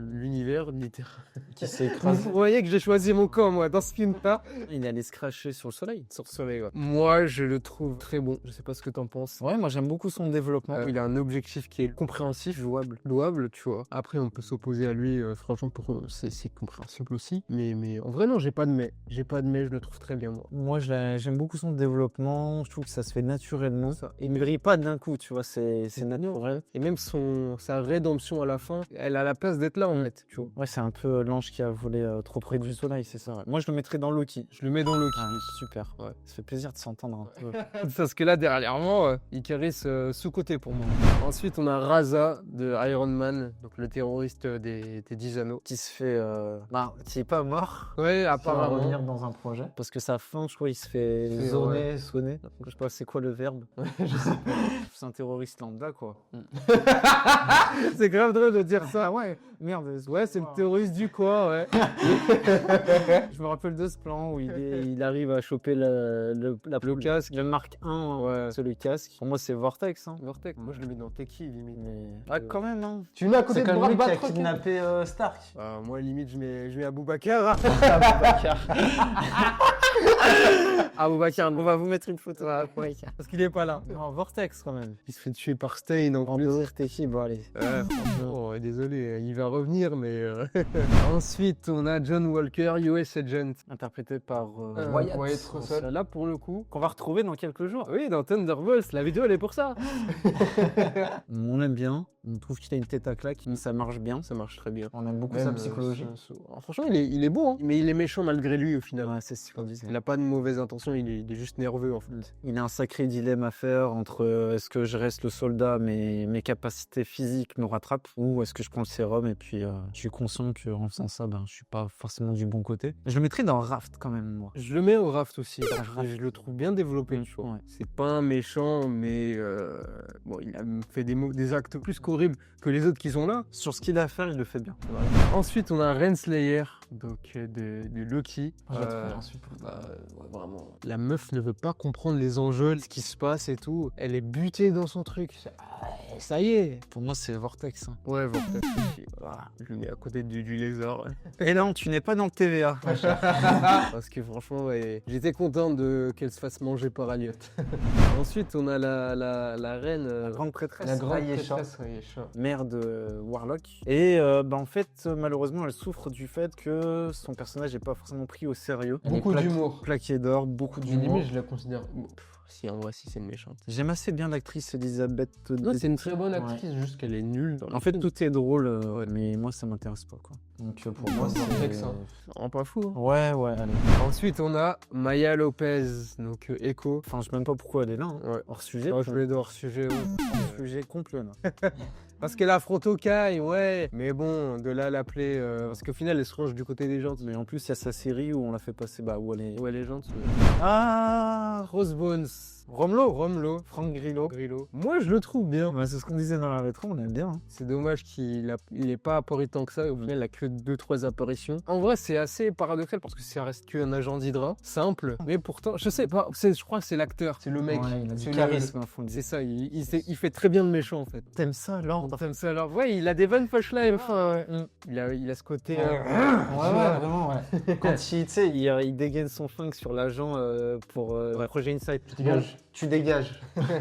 l'univers, littéralement. Qui s'est écrasé. Vous voyez que j'ai choisi mon camp, moi, dans ce film-là. Il est allé se cracher sur le soleil. Sur le soleil, ouais. Moi, je le trouve très bon. Je sais pas ce que t'en penses. Ouais, moi, j'aime beaucoup son développement. Il a un objectif qui est compréhensif, louable, tu vois. Après, on peut s'opposer à lui, franchement, c'est compréhensible aussi. Mais en vrai, non, j'ai pas de mais. J'ai pas de mais, je le trouve très bien, moi. Moi, j'aime beaucoup son développement. Je trouve que ça se fait naturellement. Il ne brille pas d'un coup, tu vois, c'est naturel. Et même sa rédemption à la fin, elle a la place d'être là, en fait, tu vois. Ouais, c'est un peu l'ange qui a volé trop près du soleil, c'est ça. Ouais. Moi, je le mettrais dans Loki. Je le mets dans Loki. Ah, super. Ouais. Ça fait plaisir de s'entendre un peu. Parce que là, dernièrement, Icaris sous-côté pour moi. Ensuite, on a Raza de Iron Man, donc le terroriste des 10 anneaux. Qui se fait. Qui est pas mort. Ouais, Il va apparemment. revenir dans un projet. Parce que sa fin, je crois, il se fait zoner, sonner. Je sais pas, c'est quoi le verbe? Je sais pas. C'est un terroriste lambda, quoi. C'est grave drôle de dire ça. Ouais, merde. Ouais, c'est le terroriste du quoi, ouais. Je me rappelle de ce plan où il arrive à choper le casque. Le Mark 1, Ouais. c'est le casque. Pour moi, c'est Vortex. Hein. Vortex, moi je le mets dans Teki, limite. Ah, quand même, hein. Tu mets à côté C'est de quand même Brad lui qui a Batroc. kidnappé Stark. Moi, limite, je mets Aboubacar. Aboubacar, On va vous mettre une photo à parce qu'il est pas là. Non, Vortex quand même. Il se fait tuer par Stein en En plus. plaisir, Teki, bon allez. Franchement, désolé, il va revenir, mais... Ensuite, on a John Walker, US Agent. Interprété par Wyatt Russell. Là, pour le coup... qu'on va retrouver dans quelques jours. Oui, dans Thunderbolts, la vidéo, elle est pour ça. On aime bien. On trouve qu'il a une tête à claque. Ça marche bien. Ça marche très bien. On aime beaucoup Même, sa psychologie. Franchement, il est beau, hein. Mais il est méchant malgré lui, au final. Ouais, c'est psychologique. Il n'a pas de mauvaises intentions. méchant, il est juste nerveux en fait. Il a un sacré dilemme à faire entre est-ce que je reste le soldat, mais mes capacités physiques me rattrapent, ou est-ce que je prends le sérum et puis je suis conscient qu'en faisant ça, je suis pas forcément du bon côté. Je le mettrais dans Raft quand même, moi. Je le mets au Raft aussi. Je le trouve bien développé, tu vois. Ouais. C'est pas un méchant, mais bon, il a fait des actes plus qu'horribles que les autres qui sont là. Sur ce qu'il a à faire, il le fait bien. Ensuite, on a Renslayer, donc de Loki. Vraiment. La meuf ne veut pas comprendre les enjeux, ce qui se passe et tout. Elle est butée dans son truc. Ça y est. Pour moi, c'est Vortex. Hein. Ouais, Vortex aussi. Voilà. Je le mets à côté du lézard. Et là, tu n'es pas dans le TVA. Parce que franchement, ouais, j'étais content qu'elle se fasse manger par Elliot. Ensuite, on a la reine. La grande prêtresse. La grande Ayesha. prêtresse, Ayesha. Mère de Warlock. Et en fait, malheureusement, elle souffre du fait que son personnage n'est pas forcément pris au sérieux. Beaucoup d'humour. Plaqué d'or, beaucoup Mais d'humour. limite, je la considère. Si, en vrai, si c'est une méchante. J'aime assez bien l'actrice Elisabeth. Non, c'est une très bonne actrice, juste qu'elle est nulle. En fait, tout est drôle, mais moi, ça m'intéresse pas, quoi. Donc, pour moi, Vortex, c'est... hein. Ça rend pas fou. Hein. Ouais, allez. Ensuite, on a Maya Lopez, donc Echo. Enfin, je sais même pas pourquoi elle est là. Hein. Ouais. Hors sujet. Oh, je voulais hors sujet, ouais. Hors sujet complet, là. Parce qu'elle affronte Hawkeye, ouais. Mais bon, de là à l'appeler. Parce qu'au final, elle se range du côté des gentils. Mais en plus, il y a sa série où on l'a fait passer, où elle est... Ouais, les gentils. Ah, Crossbones. Romelo, Frank Grillo. Moi, je le trouve bien. Ouais, c'est ce qu'on disait dans la rétro, on aime bien. Hein. C'est dommage qu'il est pas apparu tant que ça. Au final, il a que 2-3 apparitions. En vrai, c'est assez paradoxal parce que ça reste qu'un agent d'Hydra. Simple. Mais pourtant, je sais pas. Je crois que c'est l'acteur. C'est le mec. Ouais, il a du C'est charisme, à fond. C'est ça. Il fait très bien le méchant, en fait. T'aimes ça, l'ordre? T'aimes ça alors? Ouais, il a des bonnes punchlines. Enfin, ouais. Il a ce côté. Vraiment, ouais. Quand il dégaine son flingue sur l'agent pour Projet Insight. Tu dégages.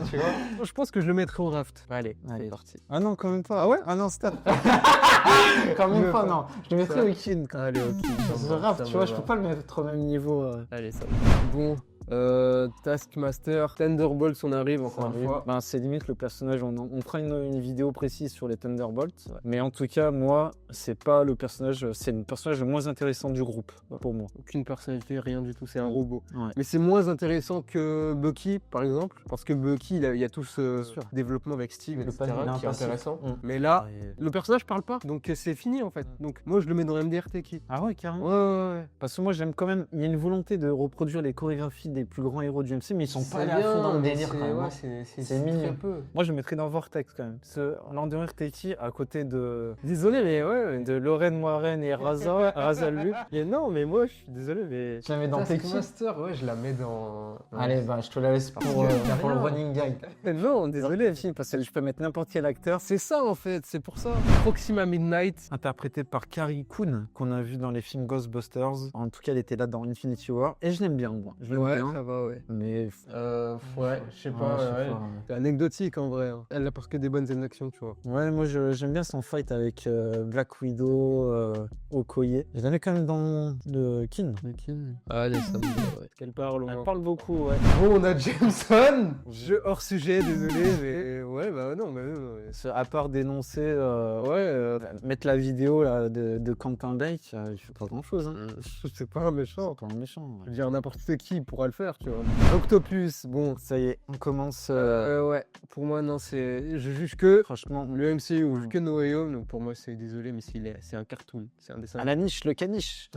Tu vois? Je pense que je le mettrai au Raft. Allez, c'est parti. Ah non, quand même pas. Ah ouais? Ah non, stop. Quand même pas, non. Je le mettrai au Kin. Allez, ok. C'est Raft, tu vois, je peux pas le mettre au même niveau. Allez, ça va. Bon. Taskmaster, Thunderbolts, on arrive encore une fois. C'est limite le personnage, on fera une vidéo précise sur les Thunderbolts, mais en tout cas, moi, c'est pas le personnage, c'est le personnage le moins intéressant du groupe, pour moi. Aucune personnalité, rien du tout, c'est un robot. Ouais. Mais c'est moins intéressant que Bucky, par exemple, parce que Bucky, il y a tout ce développement avec Steve, etc., qui est intéressant. Mais là, le personnage parle pas, donc c'est fini en fait. Donc moi, je le mets dans MDR Teki. Ah ouais, carrément. Ouais. Parce que moi, j'aime quand même, il y a une volonté de reproduire les chorégraphies des plus grands héros du MC, mais ils sont pas allés à fond dans le délire quand même. Ouais, c'est mignon. très peu. Moi, je le mettrais dans Vortex quand même. Ce Landeur Teki à côté de Désolé, mais ouais. de Lorraine Moiraine et Razal Luke. Non, mais moi, je suis désolé, mais. Je la mets dans Teki. Taskmaster, ouais, je la mets dans. Allez, je te la laisse pour le running gag. Non, désolé. Parce que je peux mettre n'importe quel acteur. C'est ça en fait, c'est pour ça. Proxima Midnight. Interprété par Carrie Coon, qu'on a vu dans les films Ghostbusters. En tout cas, elle était là dans Infinity War. Et je l'aime bien, moi. Je l'aime bien. Ça va, ouais. Mais. Ouais, je sais pas. C'est anecdotique en vrai. Hein. Elle apporte que des bonnes actions, tu vois. Ouais, moi j'aime bien son fight avec Black Widow, Okoye. Je l'avais quand même dans le Kin. Allez, ça me va, ouais. Qu'elle parle, Elle parle beaucoup, ouais. Bon, on a Jameson. Jeu hors sujet, désolé, mais ouais, non. À part dénoncer, mettre la vidéo là, de Quentin Blake, il fait pas grand chose. Hein. C'est pas un méchant. C'est pas un méchant. Ouais. Je veux dire, n'importe qui pourra le faire, tu vois. Octopus, bon. Ça y est, on commence. Ouais, pour moi, non, je juge que. Franchement, le MCU, ou que No Way Home, donc pour moi, c'est désolé, mais c'est un cartoon. C'est un dessin. à la niche, le caniche.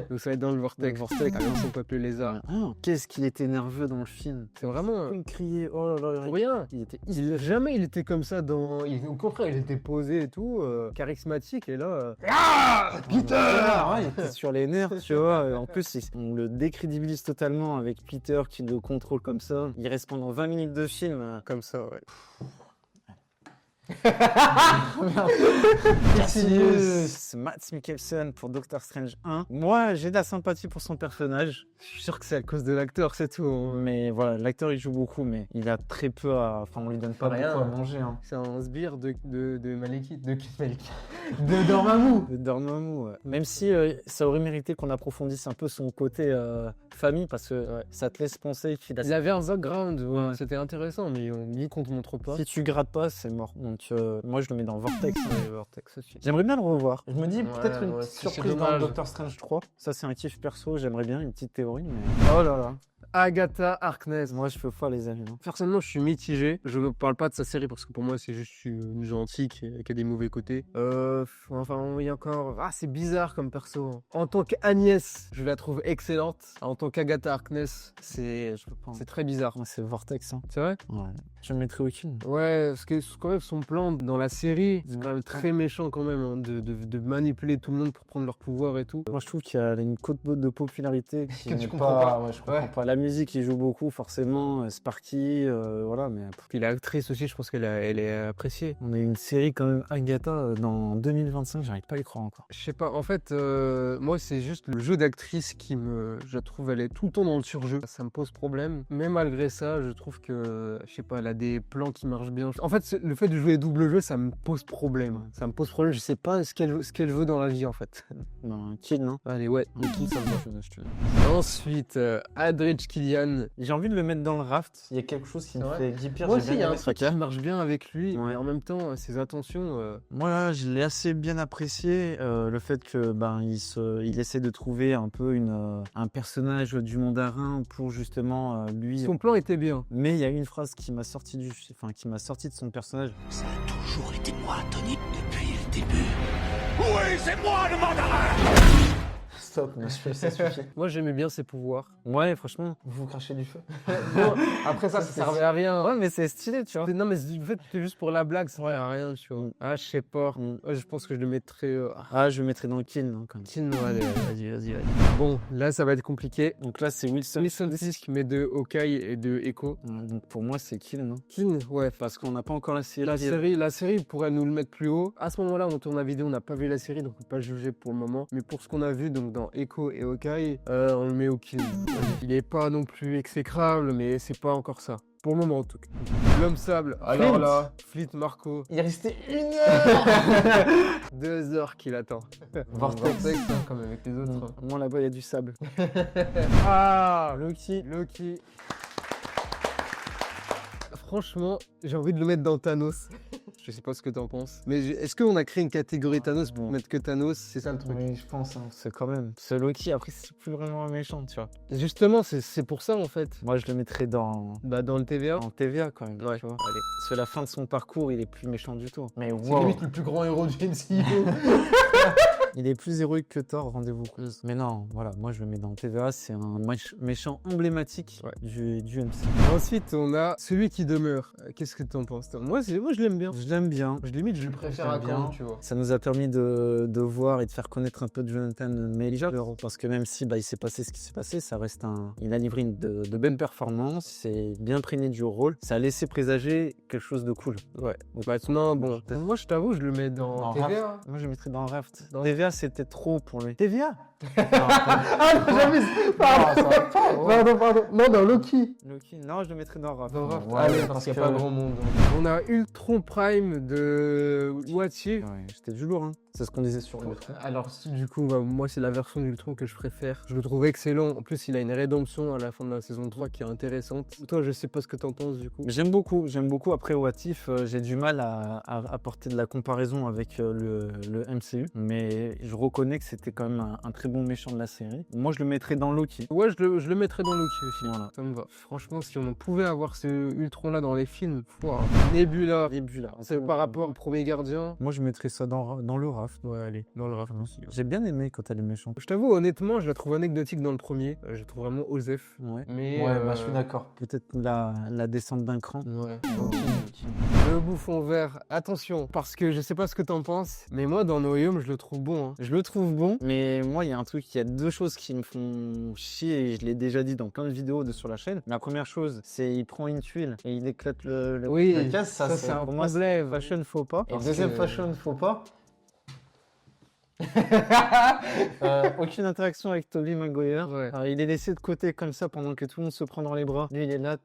Donc ça va être dans le Vortex. Vortex, avec son peuple lézard. Oh, qu'est-ce qu'il était nerveux dans le film. C'est vraiment. Il criait, oh là là. Pour rien. Jamais il était comme ça dans. Au contraire, il était posé et tout, charismatique, et là. Peter il était sur les nerfs, tu vois. En plus, on le décrédibilise totalement avec Peter qui le contrôle comme ça. Il reste pendant 20 minutes de film. Comme ça, ouais. C'est Mads Mikkelsen pour Doctor Strange 1. Moi, j'ai de la sympathie pour son personnage. Je suis sûr que c'est à cause de l'acteur, c'est tout. Mais voilà, l'acteur il joue beaucoup, mais il a très peu à. Enfin, on lui donne pas rien beaucoup à manger. Hein. C'est un sbire de Malekith, de Dormammu. De Dormammu, ouais. Même si ça aurait mérité qu'on approfondisse un peu son côté famille, parce que ça te laisse penser qu'il a. Il avait un background, c'était intéressant, mais on dit qu'on te montre pas. Si tu grattes pas, c'est mort. Donc moi, je le mets dans Vortex. Vortex aussi. J'aimerais bien le revoir. Je me dis peut-être une petite c'est surprise dans dommage. Doctor Strange 3. Ça, c'est un kiff perso. J'aimerais bien une petite théorie. Mais... Oh là là. Agatha Harkness. Moi, je peux pas les amis. Personnellement, je suis mitigé. Je ne parle pas de sa série parce que pour moi, c'est juste une gentille qui a des mauvais côtés. Enfin, il y a encore... Ah, c'est bizarre comme perso. En tant qu'Agnès, je la trouve excellente. En tant qu'Agatha Harkness, c'est très bizarre. Moi, c'est Vortex. Hein. C'est vrai? Ouais. Je ne mettrai aucune. Ouais, parce que quand même son plan dans la série, c'est quand même très méchant quand même, hein, de manipuler tout le monde pour prendre leur pouvoir et tout. Moi, je trouve qu'il y a une cote de popularité Que tu comprends pas. Ouais, je comprends Ouais. pas. La musique, il joue beaucoup, forcément. Sparky, voilà, mais... Puis l'actrice aussi, je pense qu'elle est appréciée. On a une série quand même, Agatha, dans 2025, j'arrive pas à y croire encore. Je sais pas, en fait, moi c'est juste le jeu d'actrice je trouve, elle est tout le temps dans le surjeu. Ça me pose problème. Mais malgré ça, je trouve que, je sais pas, elle a des plans qui marchent bien. En fait, le fait de jouer double jeu, ça me pose problème. Ça me pose problème, je sais pas ce qu'elle veut dans la vie en fait. Non, Kill, non? Allez, ouais, le kill, ça me va. Ensuite, Aldrich Killian. J'ai envie de le mettre dans le raft. Il y a quelque chose qui C'est me vrai. fait guipir. Moi aussi, il y a un truc qui marche bien avec lui, Ouais. mais en même temps, ses intentions. Moi, là, je l'ai assez bien apprécié. Le fait que il essaie de trouver un peu un personnage du mandarin pour justement lui. Son plan était bien. Mais il y a une phrase qui m'a sorti de son personnage. Ça a toujours été moi, Tony, depuis le début. Oui, c'est moi le mandarin! Stop, monsieur, ça suffit. Moi, j'aimais bien ses pouvoirs. Ouais, franchement, vous crachez du feu. Bon, après ça servait à rien. Ouais, mais c'est stylé, tu vois. Non, mais en fait, c'était juste pour la blague, ça servait à rien, tu vois. Ah, je sais pas. Ouais, je pense que je le mettrais. Ah, je le mettrais dans le kill, non, quand même. Tin, allez, vas-y. Bon, là, ça va être compliqué. Donc là, c'est Wilson. Wilson Fisk, mais de Hawkeye et de Echo. Donc pour moi, c'est kill, non? Tin, ouais. Parce qu'on n'a pas encore la série. La série pourrait nous le mettre plus haut. À ce moment-là, on tourne la vidéo, on n'a pas vu la série, donc on peut pas juger pour le moment. Mais pour ce qu'on a vu, donc dans Echo et Hawkeye, on le met au kill. Il est pas non plus exécrable, mais c'est pas encore ça. Pour le moment, en tout cas. L'homme sable. Alors là, Fleet Marco. Il est resté 1 heure. 2 heures qu'il attend. Vortex. Hein, comme avec les autres. Moi, là-bas, il y a du sable. Ah, Loki. Franchement, j'ai envie de le mettre dans Thanos. Je sais pas ce que t'en penses. Mais est-ce qu'on a créé une catégorie Thanos pour mettre que Thanos? C'est ça le truc. Oui, je pense. Hein. C'est quand même. Ce Loki, après, c'est plus vraiment un méchant, tu vois. Justement, c'est pour ça en fait. Moi, je le mettrais dans Dans le TVA. en TVA quand même. Ouais. Tu vois. Allez. Parce que la fin de son parcours, il est plus méchant du tout. Mais C'est wow. limite le plus grand héros du MCU. Il est plus héroïque que Thor, rendez-vous compte. Mais non, voilà, moi je le mets dans TVA, c'est un méchant emblématique du MCU. Ensuite, on a celui qui demeure. Qu'est-ce que t'en penses, toi? Moi, je l'aime bien. Je l'aime bien. Limite, je le préfère à bien. Kang, tu vois. Ça nous a permis de voir et de faire connaître un peu de Jonathan Majors. Parce que même si il s'est passé ce qui s'est passé, ça reste il a livré de belles performances, c'est bien imprégné du rôle. Ça a laissé présager quelque chose de cool. Ouais. Donc maintenant, bon, moi, je t'avoue, je le mets dans TVA. Moi je le mettrais dans Raft. Dans TVA, c'était trop pour lui. TVA. Ah, non, jamais. Pardon. Non, dans Loki. Loki. Non, je le mettrais dans Raft. Allez, parce qu'il n'y a pas grand monde. On a Ultron Prime de Moitié. Ouais, c'était du lourd, hein. C'est ce qu'on disait sur l'Ultron. Alors, du coup, moi, c'est la version d'Ultron que je préfère. Je le trouve excellent. En plus, il a une rédemption à la fin de la saison 3 qui est intéressante. Toi, je sais pas ce que t'en penses, du coup. J'aime beaucoup. Après What If, j'ai du mal à apporter de la comparaison avec le MCU. Mais je reconnais que c'était quand même un très bon méchant de la série. Moi, je le mettrais dans Loki. Ouais, je le mettrais dans Loki aussi. Voilà. Ça me va. Franchement, si on pouvait avoir ce Ultron là dans les films, Nebula. C'est par rapport au premier gardien. Moi, je mettrais ça dans le Raft. Ouais, allez, dans le Raft aussi. J'ai bien aimé quand elle est méchante. Je t'avoue, honnêtement, je la trouve anecdotique dans le premier. Je la trouve vraiment Osef. Ouais. Mais je suis d'accord. Peut-être la descente d'un cran. Ouais. Le bouffon vert, attention, parce que je sais pas ce que t'en penses, mais moi dans No Way Home, je le trouve bon. Hein. Je le trouve bon, mais moi il y a deux choses qui me font chier et je l'ai déjà dit dans plein de vidéos sur la chaîne. La première chose, c'est il prend une tuile et il éclate la casse. Ça c'est un pour moi problème. Fashion faux pas. Et Parce deuxième que- fashion faux pas. Aucune interaction avec Tobey Maguire. Ouais. Alors, il est laissé de côté comme ça pendant que tout le monde se prend dans les bras. Lui il est là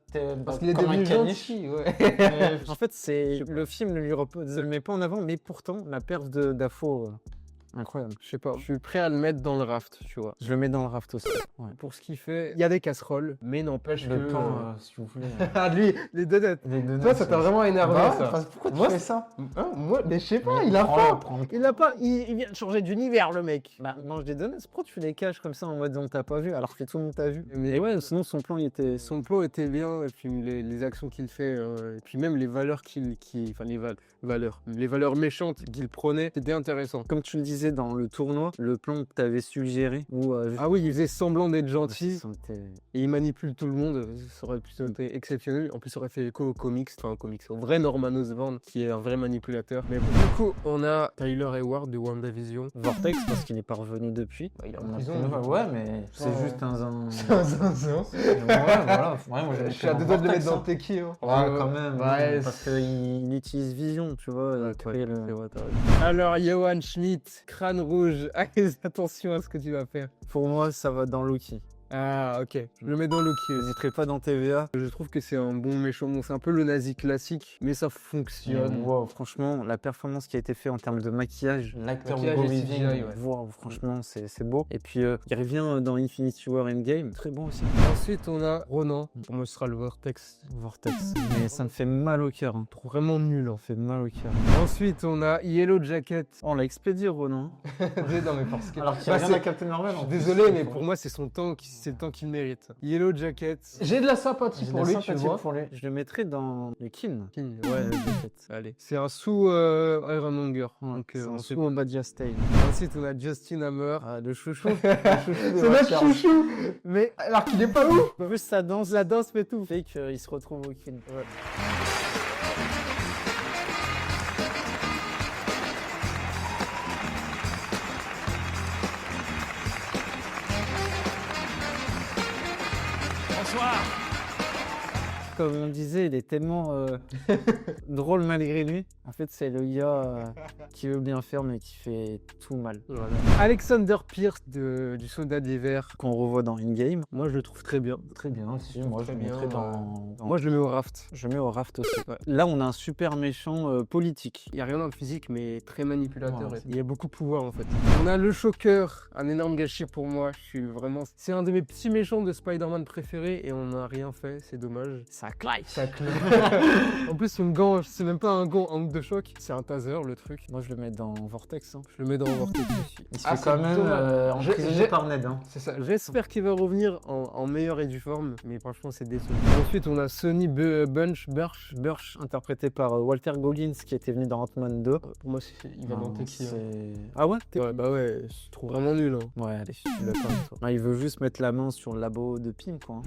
Parce qu'il est comme un devenu caniche. gentil, ouais. En fait, le film ne le met pas en avant, mais pourtant la perf de Dafoe Incroyable. Je sais pas, je suis prêt à le mettre dans le raft, tu vois. Je le mets dans le raft aussi. Ouais. Pour ce qu'il fait, il y a des casseroles, mais n'empêche Le que... pain, si vous voulez. Ah, lui, les donuts. Les donuts, Toi, ça t'a vraiment énervé, Bah, ça. enfin, pourquoi tu Moi, fais ça? Hein, moi, mais je sais pas, il a Prends-le, faim. prends-le. Il a pas, il vient de changer d'univers, le mec. Bah, mange des donuts, pourquoi tu les caches comme ça en mode on t'a pas vu alors que tout le monde t'a vu? Et ouais, sinon son plan il était. Son plan était bien, et puis les actions qu'il fait, et puis même les valeurs enfin les valeurs méchantes qu'il prenait, c'était intéressant. Comme tu le disais dans le tournoi, le plan que t'avais suggéré, où Ah oui, il faisait semblant d'être gentil, c'était- et il manipule tout le monde, ça aurait plutôt été exceptionnel. En plus, ça aurait fait écho au vrai Norman Osborn, qui est un vrai manipulateur. Mais bon, du coup, on a Tyler Hayward de WandaVision. Vortex parce qu'il n'est pas revenu depuis. Bah, il est en On a prison. plus de nouvelles. Ouais, mais c'est Ouais. juste un. C'est un zinzin. Ouais, voilà. Ouais, moi, Je suis à deux doigts de le mettre dans le Teki. Ouais, quand même. Ouais, parce qu'il utilise Vision, tu vois. Ouais, créer le- c'est vrai, t'as raison. Alors, Johan Schmidt, crâne rouge. Attention à ce que tu vas faire. Pour moi, ça va dans Loki. Ah, ok. Je le mets dans Loki. N'hésiterai pas dans TVA. Je trouve que c'est un bon méchant. Bon, c'est un peu le nazi classique, mais ça fonctionne. Wow, franchement, la performance qui a été faite en termes de maquillage, l'acteur Maquillage Hugo et Weaving, CGI, ouais. wow, franchement, c'est beau. Et puis, il revient dans Infinity War Endgame, très bon aussi. Ensuite, on a Ronan. Pour moi, ce sera le Vortex. Vortex. Mais ça me fait mal au cœur. Hein. Vraiment nul. Ça fait mal au cœur. Ensuite, on a Yellow Jacket. Oh, on l'a expédié, Ronan. Non, mais parce que... Alors qu'il Bah, revient c'est- à Captain Marvel. Je suis désolé, mais pour moi, c'est son temps, c'est le temps qu'il mérite. Yellow Jacket. J'ai de la sympathie pour lui, tu vois. Je le mettrais dans le Kin. Ouais, Jacket. allez. C'est un sous Ironmonger. Donc, C'est un on sous Obadiah Stane. Ensuite, on a Justin Hammer. Ah, le chouchou. C'est notre chouchou. Mais alors qu'il est pas ouf. En plus, ça danse, la danse fait tout. Fait qu'il se retrouve au Kin. Comme on disait, il est tellement drôle malgré lui. En fait, c'est le gars qui veut bien faire mais qui fait tout mal. Voilà. Alexander Pierce du Soldat d'hiver. Qu'on revoit dans In-Game. Moi, je le trouve très bien. Très bien aussi. Moi, je très le bien, mettrais dans... Moi, je le mets au raft. Je mets au raft aussi. Ouais. Là, on a un super méchant politique. Il n'y a rien dans le physique, mais très manipulateur. Ouais, Il y a beaucoup de pouvoir, en fait. On a le Shocker, un énorme gâchis pour moi. Je suis vraiment... C'est un de mes petits méchants de Spider-Man préférés et on n'a rien fait. C'est dommage. Ça claque. Ça claque. En plus, son gant, c'est même pas un gant de choc, c'est un taser, le truc. Moi, je le mets dans Vortex. Hein. Je le mets dans Vortex aussi. Il se Ah, fait quand c'est même dommage. emprisonné par Ned. Hein. C'est ça. J'espère qu'il va revenir en meilleure et due forme, mais franchement, c'est décevant. Ensuite, on a Sonny Burch, Interprété par Walter Goggins, qui était venu dans Ant-Man 2. Pour moi, il va dans Teki. Ah ouais, Ouais, bah ouais, je trouve vraiment nul. Hein. Ouais, allez, je suis d'accord avec toi. Ah, il veut juste mettre la main sur le labo de Pym, quoi.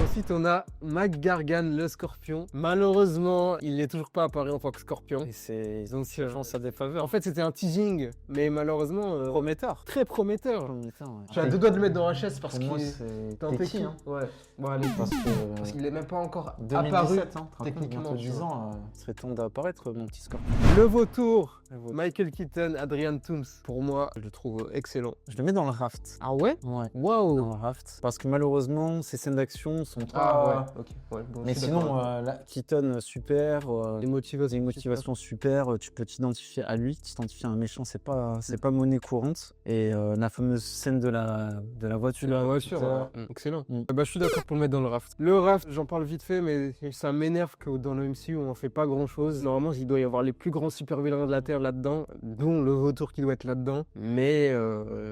Ensuite, on a Mac Gargan, le Scorpion. Malheureusement, il n'est toujours pas apparu en tant que Scorpion. Et c'est... Donc, chance à des faveurs. en fait, c'était un teasing, mais malheureusement, prometteur. très prometteur. Prometteur, ouais. J'ai deux doigts de le mettre dans HS parce Pour qu'il moi, est c'est dans Teki, Teki. hein. Ouais. Bon, allez, Parce que... parce qu'il est même pas encore 2017, apparu. hein, techniquement, bientôt tu 10 vois. ans, il serait temps d'apparaître, mon petit Scorpion. Le vautour, Michael Keaton, Adrian Toomes. Pour moi, je le trouve excellent. Je le mets dans le raft. Ah ouais? Ouais. Waouh! Dans le raft. Parce que malheureusement, ces scènes d'action sont pas... ok. Ouais, bon, Mais je suis sinon, d'accord. là, Keaton, super. Les motivations. Une motivation super, tu peux t'identifier à lui, t'identifier à un méchant, c'est pas monnaie courante. Et la fameuse scène de la voiture. La voiture, excellent. Bah, je suis d'accord pour le mettre dans le raft. Le raft, j'en parle vite fait, mais ça m'énerve que dans le MCU, on en fait pas grand chose. Normalement, il doit y avoir les plus grands super-vilains de la Terre là-dedans, dont le vautour qui doit être là-dedans. Mais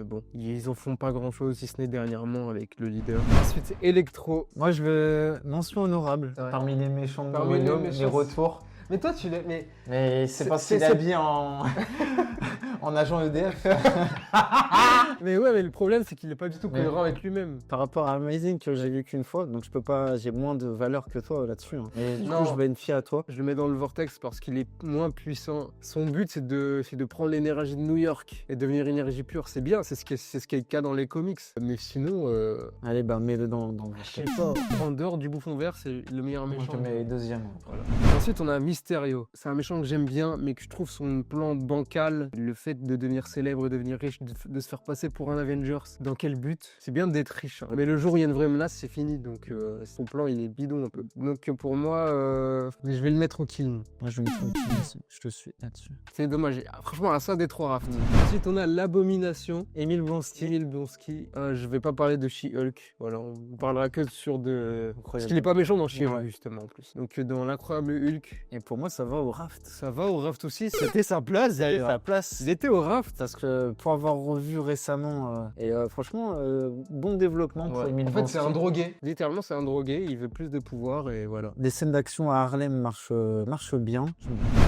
bon, ils en font pas grand chose, si ce n'est dernièrement avec le leader. Ensuite, c'est Electro. Moi, je veux mention honorable. Ouais. Parmi les méchants de Parmi les Noël, méchants, les retours. Mais toi, tu l'es. Mais c'est parce qu'il est c'est- habillé en... en agent EDF. Mais ouais, mais le problème, c'est qu'il est pas du tout Mais- cohérent avec lui-même. Par rapport à Amazing, que j'ai vu qu'une fois, donc je peux pas, j'ai moins de valeur que toi là-dessus. Hein. Et du Non. coup, je vais me fier à toi. Je le mets dans le vortex parce qu'il est moins puissant. Son but, c'est de prendre l'énergie de New York et devenir énergie pure. C'est bien, c'est ce qui est le cas dans les comics. Mais sinon, Allez, bah mets-le dans le je sais pas. En dehors du bouffon vert, c'est le meilleur Moi, méchant. je te mets deuxième. Ensuite, on a Mysterio. C'est un méchant que j'aime bien, mais que je trouve son plan bancal, le fait fait de devenir célèbre, de devenir riche, de se faire passer pour un Avengers. Dans quel but? C'est bien d'être riche, hein. Mais le jour où il y a une vraie menace, c'est fini. Donc son plan, il est bidon un peu. Donc pour moi, je vais le mettre au kill. Moi, je vais me mettre aussi. Je te suis là-dessus. C'est dommage. Franchement, à ça des 3 rafts. Ensuite, on a l'abomination. Émile Blonsky. Emile Blonsky. Je vais pas parler de She-Hulk. Voilà, on parlera que sur de. Parce Incroyable. qu'il est pas méchant dans She-Hulk, Ouais. justement, en plus. Donc dans l'incroyable Hulk, Et pour moi, ça va au raft. ça va au raft aussi. C'était sa place C'était d'ailleurs. sa place. Il était au raft. Parce que pour avoir revu récemment, franchement, bon développement pour Émile En fait, c'est Blonsky. un drogué. Littéralement, c'est un drogué. Il veut plus de pouvoir et voilà. Des scènes d'action à Harlem marchent bien.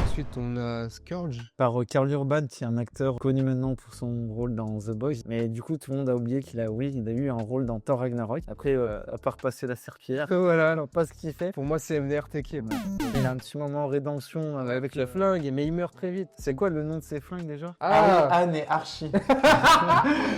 Ensuite, on a Scourge. Par Karl Urban, qui est un acteur connu maintenant pour son rôle dans The Boys. Mais du coup, tout le monde a oublié qu'il a eu un rôle dans Thor Ragnarok. Après, à part passer la serpillière, Voilà. alors pas ce qu'il fait. Pour moi, c'est MDRTK. Il a un petit moment rédemption Avec la flingue, mais il meurt très vite. C'est quoi le nom de ses flingues déjà? Ah. Anne et Archie.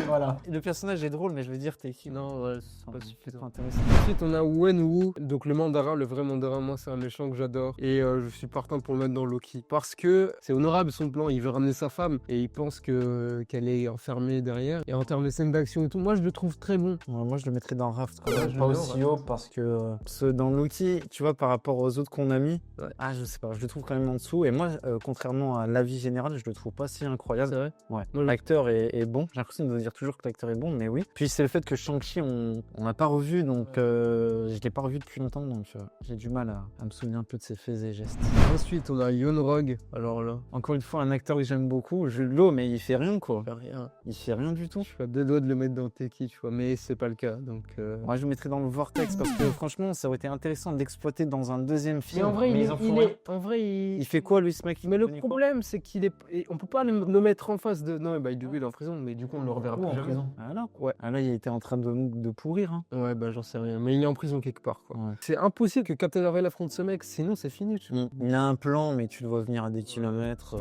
Voilà. Le personnage est drôle, mais je veux dire, t'es qui? Non, ouais, c'est pas suffisant. Intéressant. Ensuite, on a Wenwu, donc le mandarin, le vrai mandarin. Moi, c'est un méchant que j'adore. Et je suis partant pour le mettre dans Loki. Parce que c'est honorable son plan. Il veut ramener sa femme et il pense qu'elle est enfermée derrière. Et en termes de scènes d'action et tout, moi, je le trouve très bon. Moi, je le mettrais dans Raft, quand Ouais, même. je Pas le mets aussi en haut parce que dans Loki, tu vois, par rapport aux autres qu'on a mis, Ouais. je sais pas, je le trouve quand même en dessous. Et moi, contrairement à l'avis général, je le trouve pas si incroyable. C'est vrai. Ouais. Moi, je- L'acteur est bon. J'ai l'impression de dire toujours que l'acteur est bon, mais oui. Puis c'est le fait que Shang-Chi, on l'a pas revu, donc je l'ai pas revu depuis longtemps, donc j'ai du mal à me souvenir un peu de ses faits et gestes. Ensuite, on a Yon Rog. Alors là, Encore une fois, un acteur que j'aime beaucoup, Jude Law, mais il fait rien, quoi. il fait rien. Il fait rien du tout. Je suis à 2 doigts de le mettre dans Teki, tu vois, mais c'est pas le cas. Donc. Moi, je le mettrais dans le Vortex parce que franchement, ça aurait été intéressant de l'exploiter dans un deuxième film. Mais en vrai, ils en font rien. en vrai, Il fait quoi, lui, ce mec? Mais le Il fait quoi problème, c'est qu'il est. Et on peut pas le mettre en face de. Non, bah, il est en prison, mais du coup, on le reverra Où, plus en jamais. prison? Ah là, Ouais. Ah là, il était en train de pourrir. Hein. Ouais, bah, j'en sais rien. Mais il est en prison quelque part, quoi. Ouais. C'est impossible que Captain Marvel affronte ce mec, sinon c'est fini, tu vois. Il a un plan, mais tu le vois venir à des kilomètres.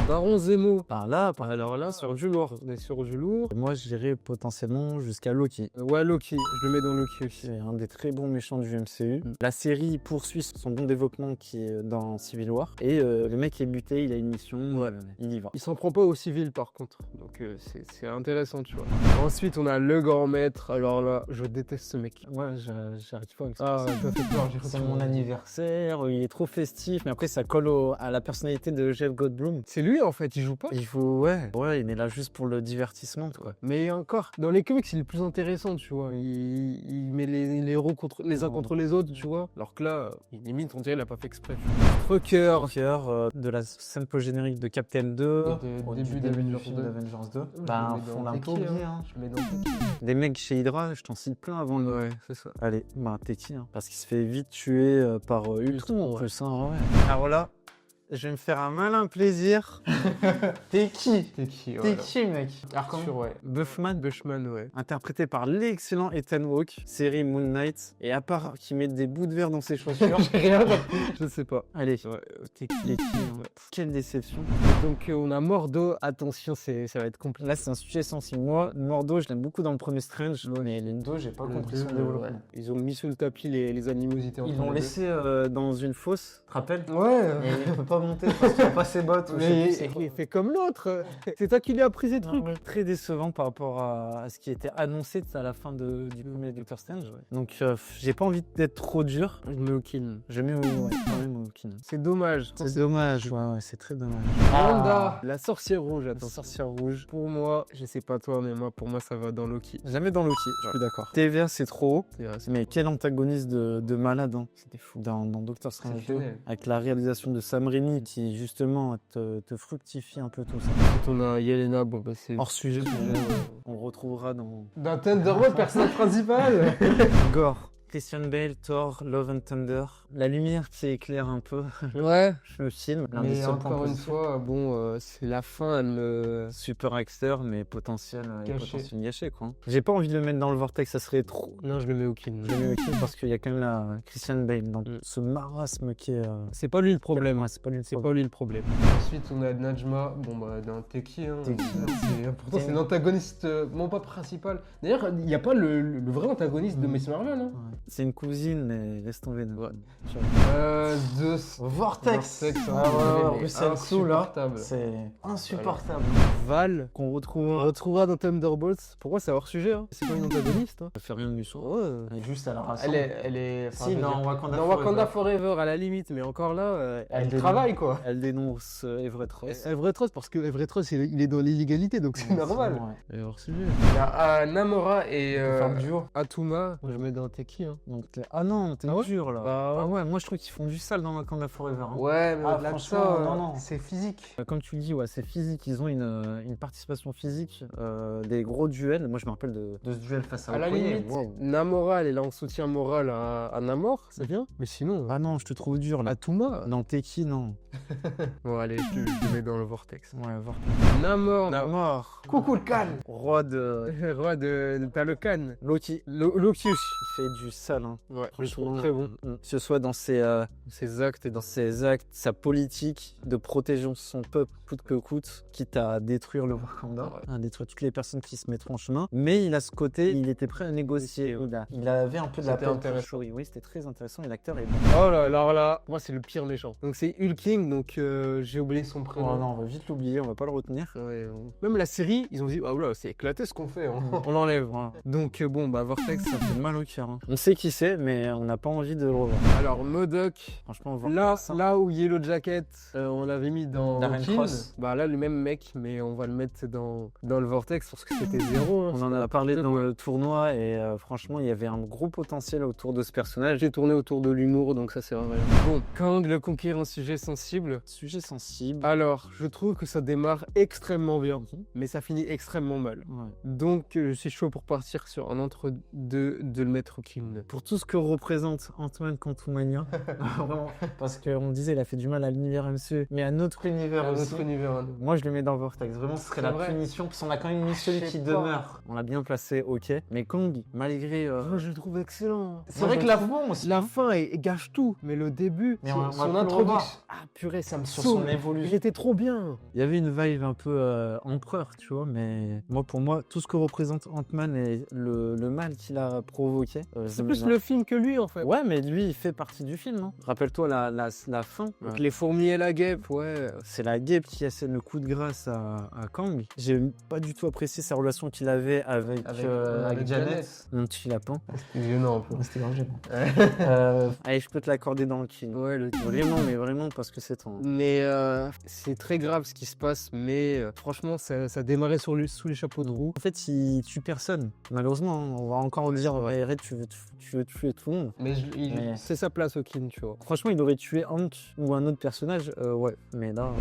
Baron Zemo. Par là, Alors là, sur du lourd. On est sur du lourd. Moi, j'irais potentiellement jusqu'à Loki. Ouais, Loki. Je le mets dans Loki aussi. C'est un des très bons méchants du MCU. La série poursuit son bon développement qui est dans Civil War. Et le mec est buté, il a une mission, il y va. Il s'en prend pas au civil, par contre. Donc c'est intéressant, tu vois. Ensuite, on a le grand maître. Alors là, je déteste ce mec. Ouais, j'arrive pas avec ça. Ah, ça fait peur. J'ai C'est mon anniversaire, il est trop festif, mais après ça colle à la personnalité de Jeff Goldblum. C'est lui, en fait, il joue pas. Il faut, ouais, il est là juste pour le divertissement, quoi. Mais encore, dans les comics, il est le plus intéressant, tu vois. Il met les héros les uns contre les autres, tu vois. Alors que là, limite, on dirait qu'il a pas fait exprès. Trucker. De la scène post-générique de Captain 2, au début du d'Avengers film 2. d'Avengers 2. Je Bah, le mets font dans un peu Teki, oublier, hein. hein. Je mets dans Teki. Des mecs chez Hydra, je t'en cite plein avant le. Ouais, c'est ça. Allez, bah Teki, hein, parce qu'il se fait vite tuer par Ultron en ouais. plus. Hein, ouais. Alors là, je vais me faire un malin plaisir. Teki. Teki, Teki, mec. Arthur, ouais. Bushman, ouais. Interprété par l'excellent Ethan Hawke, série Moon Knight. Et à part qu'il mette des bouts de verre dans ses chaussures. J'ai rien je sais pas. Allez, Ouais, Teki, hein. Quelle déception. Donc on a Mordo. Attention, ça va être compliqué. Là, c'est un sujet sensible. Moi, Mordo, je l'aime beaucoup dans le premier Strange, mais les deux, j'ai pas compris son développement. Ils ont mis sous le tapis les animosités entre Ils l'ont les laissé dans une fosse, tu te rappelles? deux. Ouais. Et il peut pas monter parce qu'il a pas ses bottes. Ou je sais Mais plus c'est quoi. il fait comme l'autre. C'est toi qui lui as pris ces trucs. Très décevant par rapport à ce qui était annoncé à la fin du premier Doctor Strange. Donc, j'ai pas envie d'être trop dur. Je mets au kill. Je mets quand même au Kin. C'est dommage. C'est dommage, ouais, c'est très dommage. Wanda, la sorcière rouge. La Attends, sorcière rouge. pour moi, je sais pas toi, mais moi, pour moi, ça va dans Loki. Jamais dans Loki, je suis d'accord. TVA, c'est trop haut. Mais quel antagoniste de malade, hein. C'était fou. Dans Doctor Strange 2, Exceptionnel. avec la réalisation de Sam Raimi qui justement te fructifie un peu tout ça. Quand on a Yelena, bon bah c'est. Hors sujet, on le retrouvera dans Dans Thunderbolt, personnage principal. Gore. Christian Bale, Thor, Love and Thunder. La lumière qui éclaire un peu Ouais. le film. L'un des Mais seuls points encore une positifs. fois, bon, c'est la fin, elle me. Super acteur, mais potentiel Gâché. gâché, quoi. J'ai pas envie de le mettre dans le vortex, ça serait trop. Non, je le mets au kill. Je le mets au kill parce qu'il y a quand même la Christian Bale dans ce marasme qui est. C'est pas lui le problème. Ouais, c'est pas lui le C'est problème. pas lui le problème. Ensuite, on a Najma, bon bah d'un Teki. Hein. Teki. Pourtant, c'est l'antagoniste, non pas principal. D'ailleurs, il n'y a pas le vrai antagoniste de Miss Marvel. Hein. C'est une cousine, mais laisse tomber. Ouais. Vortex. Vortex, hein, Ah ouais, mais Russell Sue, là, insupportable. c'est insupportable. Val, Qu'on on retrouve. retrouvera dans Thunderbolts. Pourquoi c'est hors sujet, hein? C'est pas une antagoniste, hein? Ça fait rien de méchant. Ouais. Juste à la race. Elle est. Si, dans Wakanda Dans Forever. Wakanda Forever, à la limite, mais encore là, elle dénonce- travaille, quoi. Elle dénonce Everett Ross. Everett Ross, parce que Everett Ross, il est dans l'illégalité, donc c'est normal. Ouais. Et hors sujet. Il y a Namora et Faire le duo. Atuma. Je mets dans Teki, hein. Donc, ah non, t'es Ah ouais dur là. Bah ouais. Ah ouais, moi je trouve qu'ils font du sale dans Wakanda Forever. Hein. Ouais, mais Ah, au-delà de franchement, ça, non. c'est physique. Comme tu le dis, ouais, c'est physique. Ils ont une participation physique, des gros duels. Moi je me rappelle de ce duel face à À la Okoye. limite, Wow. Namora, elle est là en soutien moral à Namor, c'est bien. Mais sinon, Ah non, je te trouve dur là. Atuma. Dans Teki, non. Bon, allez, je le mets dans le vortex. Ouais, voir. Namor. Mort. Coucou le Khan. Roi de Roi de. T'as le Khan. Loki. Lokius. Il fait du sale. Hein. Ouais, je le Franchement, trouve très bon. Que ce soit dans ses Ses actes et dans ses actes, sa politique de protéger son peuple coûte que coûte, quitte à détruire le Wakanda, à détruire toutes les personnes qui se mettront en chemin. Mais il a ce côté, il était prêt à négocier. Il avait un peu de la C'était peine intéressant. pour Shuri. Oui, c'était très intéressant et l'acteur est bon. Oh là, alors là, moi c'est le pire méchant. Donc c'est Hulking, donc j'ai oublié son prénom. Oh non, on va vite l'oublier, on va pas le retenir. Ouais, même la série, ils ont dit, ah oh là, c'est éclaté ce qu'on fait. Hein. On l'enlève. Voilà. Donc bon, bah Vortex. Ça fait mal au cœur. Hein. On sait qui c'est, mais on n'a pas envie de le revoir. Alors Modok, Franchement, on va là où Yellow Jacket, on l'avait mis dans Darren Hawkins, Cross. bah là le même mec, mais on va le mettre dans le Vortex parce que c'était zéro. Hein. On en a parlé dans le tournoi et franchement, il y avait un gros potentiel autour de ce personnage. J'ai tourné autour de l'humour, donc ça c'est vrai. Bon, Kang, le conquérant sujet sensible. Sujet sensible. Alors, je trouve que ça démarre extrêmement bien, mais ça finit extrêmement mal. Ouais. Donc, je suis chaud pour partir sur un entre-deux de le mettre au Kim. Pour tout ce que représente Ant-Man Quantumania, vraiment, parce qu'on disait il a fait du mal à l'univers MCU, mais à notre univers aussi. Notre univers. Moi je le mets dans Vortex, vraiment ce serait C'est la vrai. punition, parce qu'on a quand même mis celui Je sais qui pas. demeure. On l'a bien placé, ok, mais Kang, malgré... Je le trouve excellent. C'est vrai que la fin, La fin, elle gâche tout, mais le début, Mais on va son plus le introduction. revoir. Ah purée, ça me sur saoule. son évolution. Il était trop bien. Il y avait une vibe un peu empereur, tu vois, mais moi pour moi, tout ce que représente Ant-Man et le mal qu'il a provoqué... C'est plus le film que lui, en fait. Ouais, mais lui, il fait partie du film. Hein. Rappelle-toi la fin. Donc, les fourmis et la guêpe, ouais. C'est la guêpe qui assène le coup de grâce à Kang. J'ai pas du tout apprécié sa relation qu'il avait avec Janet. Mon petit lapin. C'est gênant un peu. C'était grave gênant. Allez, je peux te l'accorder dans le film. Ouais, Vraiment, mais vraiment parce que c'est ton... Mais c'est très grave ce qui se passe, mais franchement, ça démarrait sous les chapeaux de roue. En fait, il tue personne. Malheureusement, hein, on va encore dire, ouais, Red, tu veux tuer tout le monde. Mais Mais- c'est sa place au Kin, tu vois. Franchement, il aurait tué Hank ou un autre personnage, ouais. Mais là,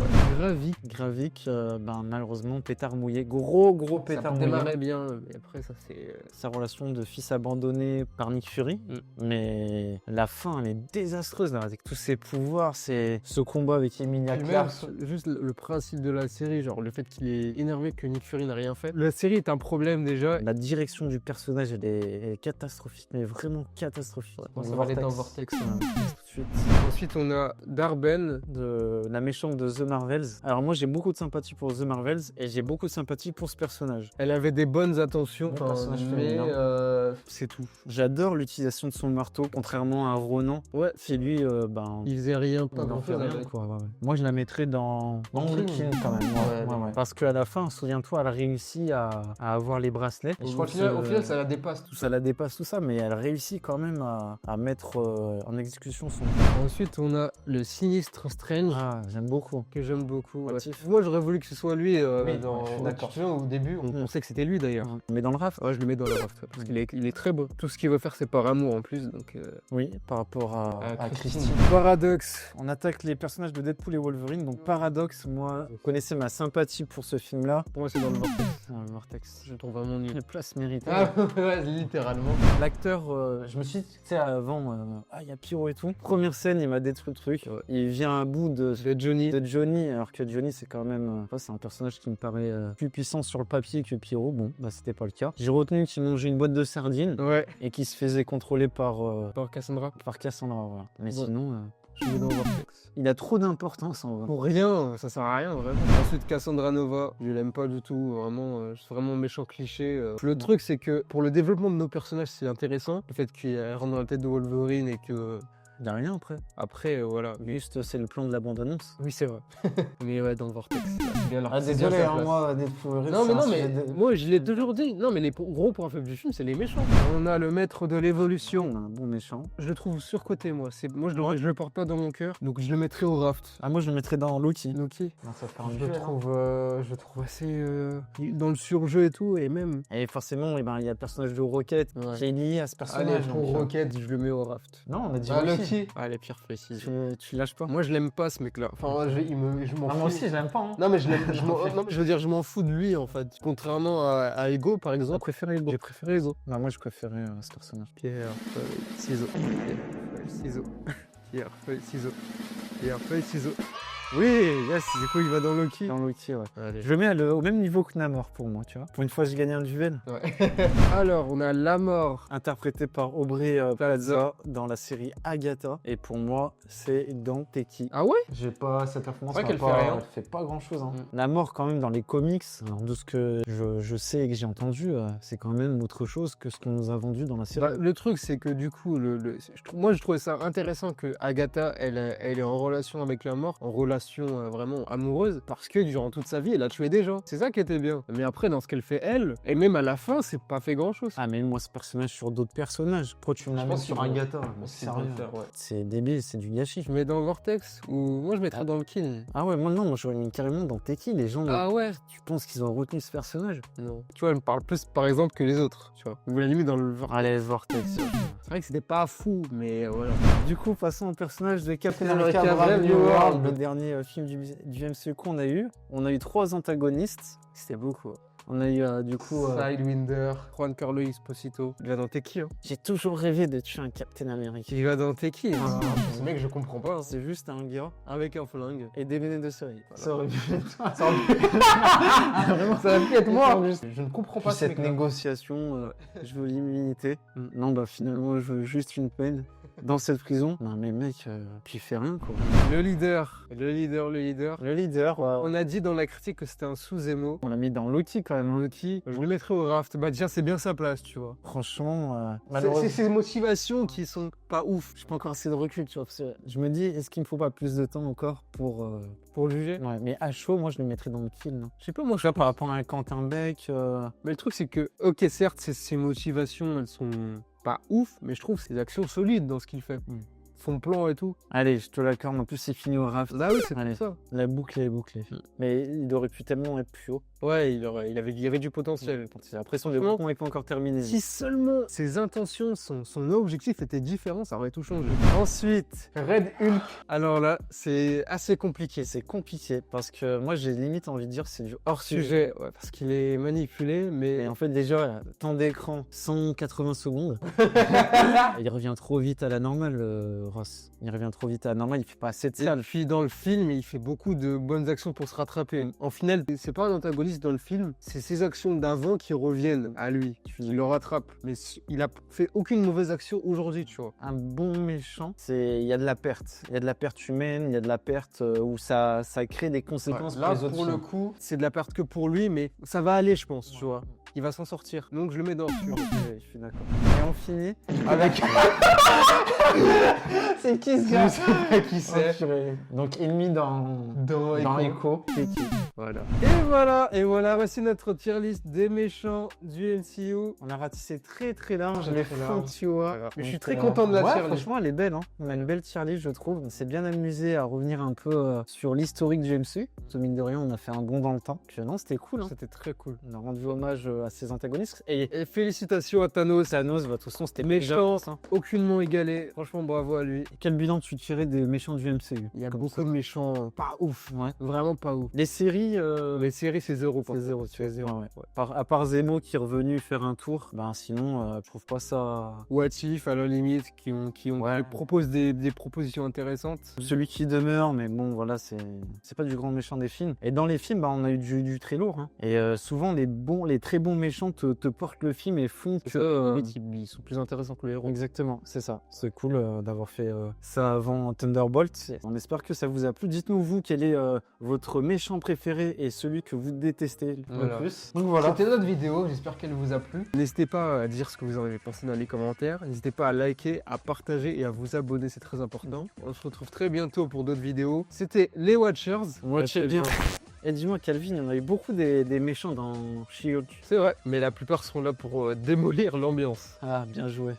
Gravik, ben malheureusement, pétard mouillé. Gros pétard Ça mouillé. démarrait bien, mais après, ça c'est. Sa relation de fils abandonné par Nick Fury. Mais la fin, elle est désastreuse là, avec tous ses pouvoirs, c'est ce combat avec Emilia Puis même, Clarke. juste le principe de la série, genre le fait qu'il est énervé que Nick Fury n'a rien fait. La série est un problème déjà. La direction du personnage, elle est catastrophique, mais vraiment catastrophique. Bon, ça va aller dans Vortex. tout de suite. Ensuite, on a Darben. De la méchante de The Marvels. Alors moi, j'ai beaucoup de sympathie pour The Marvels et j'ai beaucoup de sympathie pour ce personnage. Elle avait des bonnes intentions, Bon personnage mais féminin. c'est tout. J'adore l'utilisation de son marteau, contrairement à Ronan. Ouais, Qui lui, ben... il faisait rien, pas il en grand fait chose rien, avec. quoi, ouais. Moi, je la mettrais dans King. King quand même. Ouais. Parce qu'à la fin, souviens-toi, elle réussit à avoir les bracelets. Et je crois Au final, ça la dépasse tout. ça la dépasse tout ça, mais elle réussit quand même à mettre en exécution son... Ensuite, on a le Sinistre Strange. Ah, j'aime beaucoup. Que j'aime beaucoup. What Ouais. if. Moi, j'aurais voulu que ce soit lui Oui, dans. je suis d'accord. Tu te souviens, au début, on pensait que c'était lui d'ailleurs. Mais dans le RAF, Ouais, je le mets dans le raft, ouais, parce qu'il est, il est très beau. Tout ce qu'il veut faire, c'est par amour en plus. Donc, oui, par rapport à Christine. Paradoxe. On attaque les personnages de Deadpool et Wolverine. Donc Paradoxe, moi, vous connaissez ma sympathie pour ce film-là. Pour moi, c'est dans le vortex. Vortex. Je le trouve vraiment nul. Les places méritées. Ah, ouais, littéralement. L'acteur, je me suis dit, tu sais, avant, il y a Pyro et tout. Première scène, il m'a détruit le truc. Il vient à bout de Johnny, alors que Johnny, c'est quand même, c'est un personnage qui me paraît plus puissant sur le papier que Pyro. Bon, bah c'était pas le cas. J'ai retenu qu'il mangeait une boîte de sardines Ouais. et qu'il se faisait contrôler par Par Cassandra. Cassandra. Voilà. Mais Ouais. sinon, Je mets dans Vortex. Il a trop d'importance en vrai. Pour rien, ça sert à rien vraiment. Ensuite Cassandra Nova, je l'aime pas du tout, vraiment, c'est vraiment méchant cliché. Le truc c'est que pour le développement de nos personnages c'est intéressant, le fait qu'il rentre dans la tête de Wolverine et que... Il n'y a rien après. Après, voilà. Juste, c'est le plan de la bande-annonce. Oui, c'est vrai. Mais ouais, dans le Vortex. C'est bien Ah, désolé, hein, moi, Deadpool. Non, mais moi, je l'ai toujours dit. Non, mais les gros points faibles du film, c'est les méchants. On a le maître de l'évolution. On a un bon méchant. Je le trouve surcoté, moi. Moi, je le porte pas dans mon cœur. Donc, je le mettrais au Raft. Ah, moi, je le mettrais dans Loki. Loki. Non, ça fait Je le trouve assez dans le surjeu et tout. Et même. Et forcément, il y a le personnage de Rocket qui est lié à ce personnage. Allez, pour Rocket, je le mets au Raft. Non, on a dit Loki. Allez, Pierre Flécy. Tu lâches pas. Moi, je l'aime pas, ce mec-là. Enfin, je m'en fous. Moi aussi, je l'aime pas. Hein. Non, mais je veux dire, je m'en fous de lui, en fait. Contrairement à Ego, par exemple. J'ai préféré Ego. Non, moi, je préférais ce personnage. Pierre, feuille, ciseaux. Pierre, feuille, ciseaux. Pierre, feuille, ciseaux. Pierre, feuille, ciseaux. Oui, yes, du coup, il va dans Loki. Dans Loki, ouais. Allez. Je le mets au même niveau que Namor pour moi, tu vois. Pour une fois, j'ai gagné un duel. Ouais. Alors, on a Namor. Interprété par Aubrey Plaza dans la série Agatha. Et pour moi, c'est dans Teki. Ah ouais? J'ai pas cette performance. C'est vrai qu'elle fait rien. Elle fait pas grand chose. Hein. Namor, quand même, dans les comics, alors, de ce que je sais et que j'ai entendu, c'est quand même autre chose que ce qu'on nous a vendu dans la série. Bah, le truc, c'est que du coup, moi, je trouvais ça intéressant que Agatha, elle est en relation avec la mort, en relation vraiment amoureuse, parce que durant toute sa vie, elle a tué des gens. C'est ça qui était bien. Mais après, dans ce qu'elle fait, elle, et même à la fin, c'est pas fait grand-chose. Ah, mais moi, ce personnage sur d'autres personnages. Pourquoi tu me la mets sur Agatha? Sérieux. C'est débile, c'est du gâchis. Je mets dans Vortex ou moi, je mettrais dans le Kill. Ah ouais, moi non, moi j'aurais mis carrément dans Teki. Les gens, Ah ouais? tu penses qu'ils ont retenu ce personnage? Non. Tu vois, elle me parle plus, par exemple, que les autres, tu vois. Ou la limite dans le Allez, Vortex. C'est vrai que c'était pas fou, mais voilà. Du coup, passons au personnage de Captain America America Brave Brave New New World. World, le dernier film du MCU qu'on a eu. On a eu 3 antagonistes. C'était beaucoup. On a eu du coup... Sidewinder, Juan Carlos Esposito. Il va dans Teki, hein. J'ai toujours rêvé de tuer un Captain America. Il va dans Teki. Hein. Ce mec, je comprends pas. Hein. C'est juste un gars Avec un flingue. et des lunettes de soleil. Voilà. Ça aurait pu être toi. Ça aurait pu être moi. Je ne comprends pas Cette mec-là. négociation, je veux l'immunité. Non, bah finalement, je veux juste une peine. Dans cette prison. Non mais mec, tu fais rien quoi. Le leader. Le leader, On a dit dans la critique que c'était un sous-émo. on l'a mis dans Loki quand même. Loki, je le mettrais au Raft. Bah déjà, c'est bien sa place, tu vois. Franchement, C'est ses motivations qui sont pas ouf. j'ai pas encore assez de recul, tu vois. Parce que je me dis, est-ce qu'il me faut pas plus de temps encore pour juger. Ouais, mais à chaud, moi je le mettrais dans le kill. Non. Je sais pas, moi, Tu vois, par rapport à un Quentin Beck. Mais le truc, c'est que, ok, certes, ses motivations, elles sont pas ouf, mais je trouve ses actions solides dans ce qu'il fait. Son plan et tout. Allez, je te l'accorde. En plus, c'est fini au raft. Là, oui, c'est Allez. pour ça. La boucle est bouclée. Mais il aurait pu tellement être plus haut. Ouais, il y avait du potentiel. J'ai l'impression que le bouton n'est pas encore terminé. Si seulement ses intentions, son objectif était différent, ça aurait tout changé. Ensuite, Red Hulk. Alors là, c'est assez compliqué. C'est compliqué parce que moi j'ai limite envie de dire c'est du hors sujet. Sujet, ouais, parce qu'il est manipulé, mais Et en fait déjà, temps d'écran 180 secondes. Il revient trop vite à la normale, Ross. Il revient trop vite à la normale, il fait pas assez de et salles. puis dans le film, il fait beaucoup de bonnes actions pour se rattraper. En final, c'est pas un antagoniste dans le film, c'est ses actions d'avant qui reviennent à lui. Il le rattrape. Mais il a fait aucune mauvaise action aujourd'hui, tu vois. Un bon méchant, il y a de la perte. Il y a de la perte humaine, il y a de la perte où ça crée des conséquences Là, pour les autres pour le films. coup, c'est de la perte que pour lui, mais ça va aller, je pense, tu vois. Il va s'en sortir. Donc je le mets dans le film. Ouais, je suis d'accord. Et on finit Avec. C'est qui ce Je gars sais pas qui c'est. Oh, purée. Donc ennemi dans Dans Echo. C'est qui Voilà. Et voilà, voici notre tier list des méchants du MCU. On a ratissé très très large Très, les très fonds, large. tu vois. Mais je suis très content de la tier list. Franchement, elle est belle. Hein. On a une belle tier list, je trouve. On s'est bien amusé à revenir un peu sur l'historique du MCU. Mine de rien, on a fait un bond dans le temps. Puis, non, c'était cool. Hein. C'était très cool. On a rendu hommage à ses antagonistes. Et félicitations à Thanos. Thanos, bah, de toute façon, c'était Méchant, hein. aucunement égalé. Franchement, bravo à lui. Quel bilan tu tirais des méchants du MCU? Il y a Comme beaucoup ça. de méchants pas ouf. Ouais. Vraiment pas ouf. Les séries, Les séries, c'est zéro. c'est zéro, tu vois. Ouais. À part Zemo qui est revenu faire un tour, ben sinon, je trouve pas ça. What If, à la limite, qui Ouais. proposent des propositions intéressantes. Celui qui demeure, mais bon, voilà, c'est pas du grand méchant des films. Et dans les films, bah, on a eu du très lourd. Hein. Et souvent, les très bons méchants te portent le film et font que. Ils sont plus intéressants que les héros. Exactement, c'est ça. C'est cool d'avoir fait fait ça avant Thunderbolt. On espère que ça vous a plu. Dites-nous vous quel est votre méchant préféré et celui que vous détestez Voilà. le plus. Donc voilà. C'était notre vidéo, j'espère qu'elle vous a plu. N'hésitez pas à dire ce que vous en avez pensé dans les commentaires. N'hésitez pas à liker, à partager et à vous abonner, c'est très important. On se retrouve très bientôt pour d'autres vidéos. C'était les Watchers. Watchez bien. Et dis-moi, Calvin, il y en a eu beaucoup des méchants dans She-Hulk. C'est vrai, mais la plupart sont là pour démolir l'ambiance. Ah, bien joué.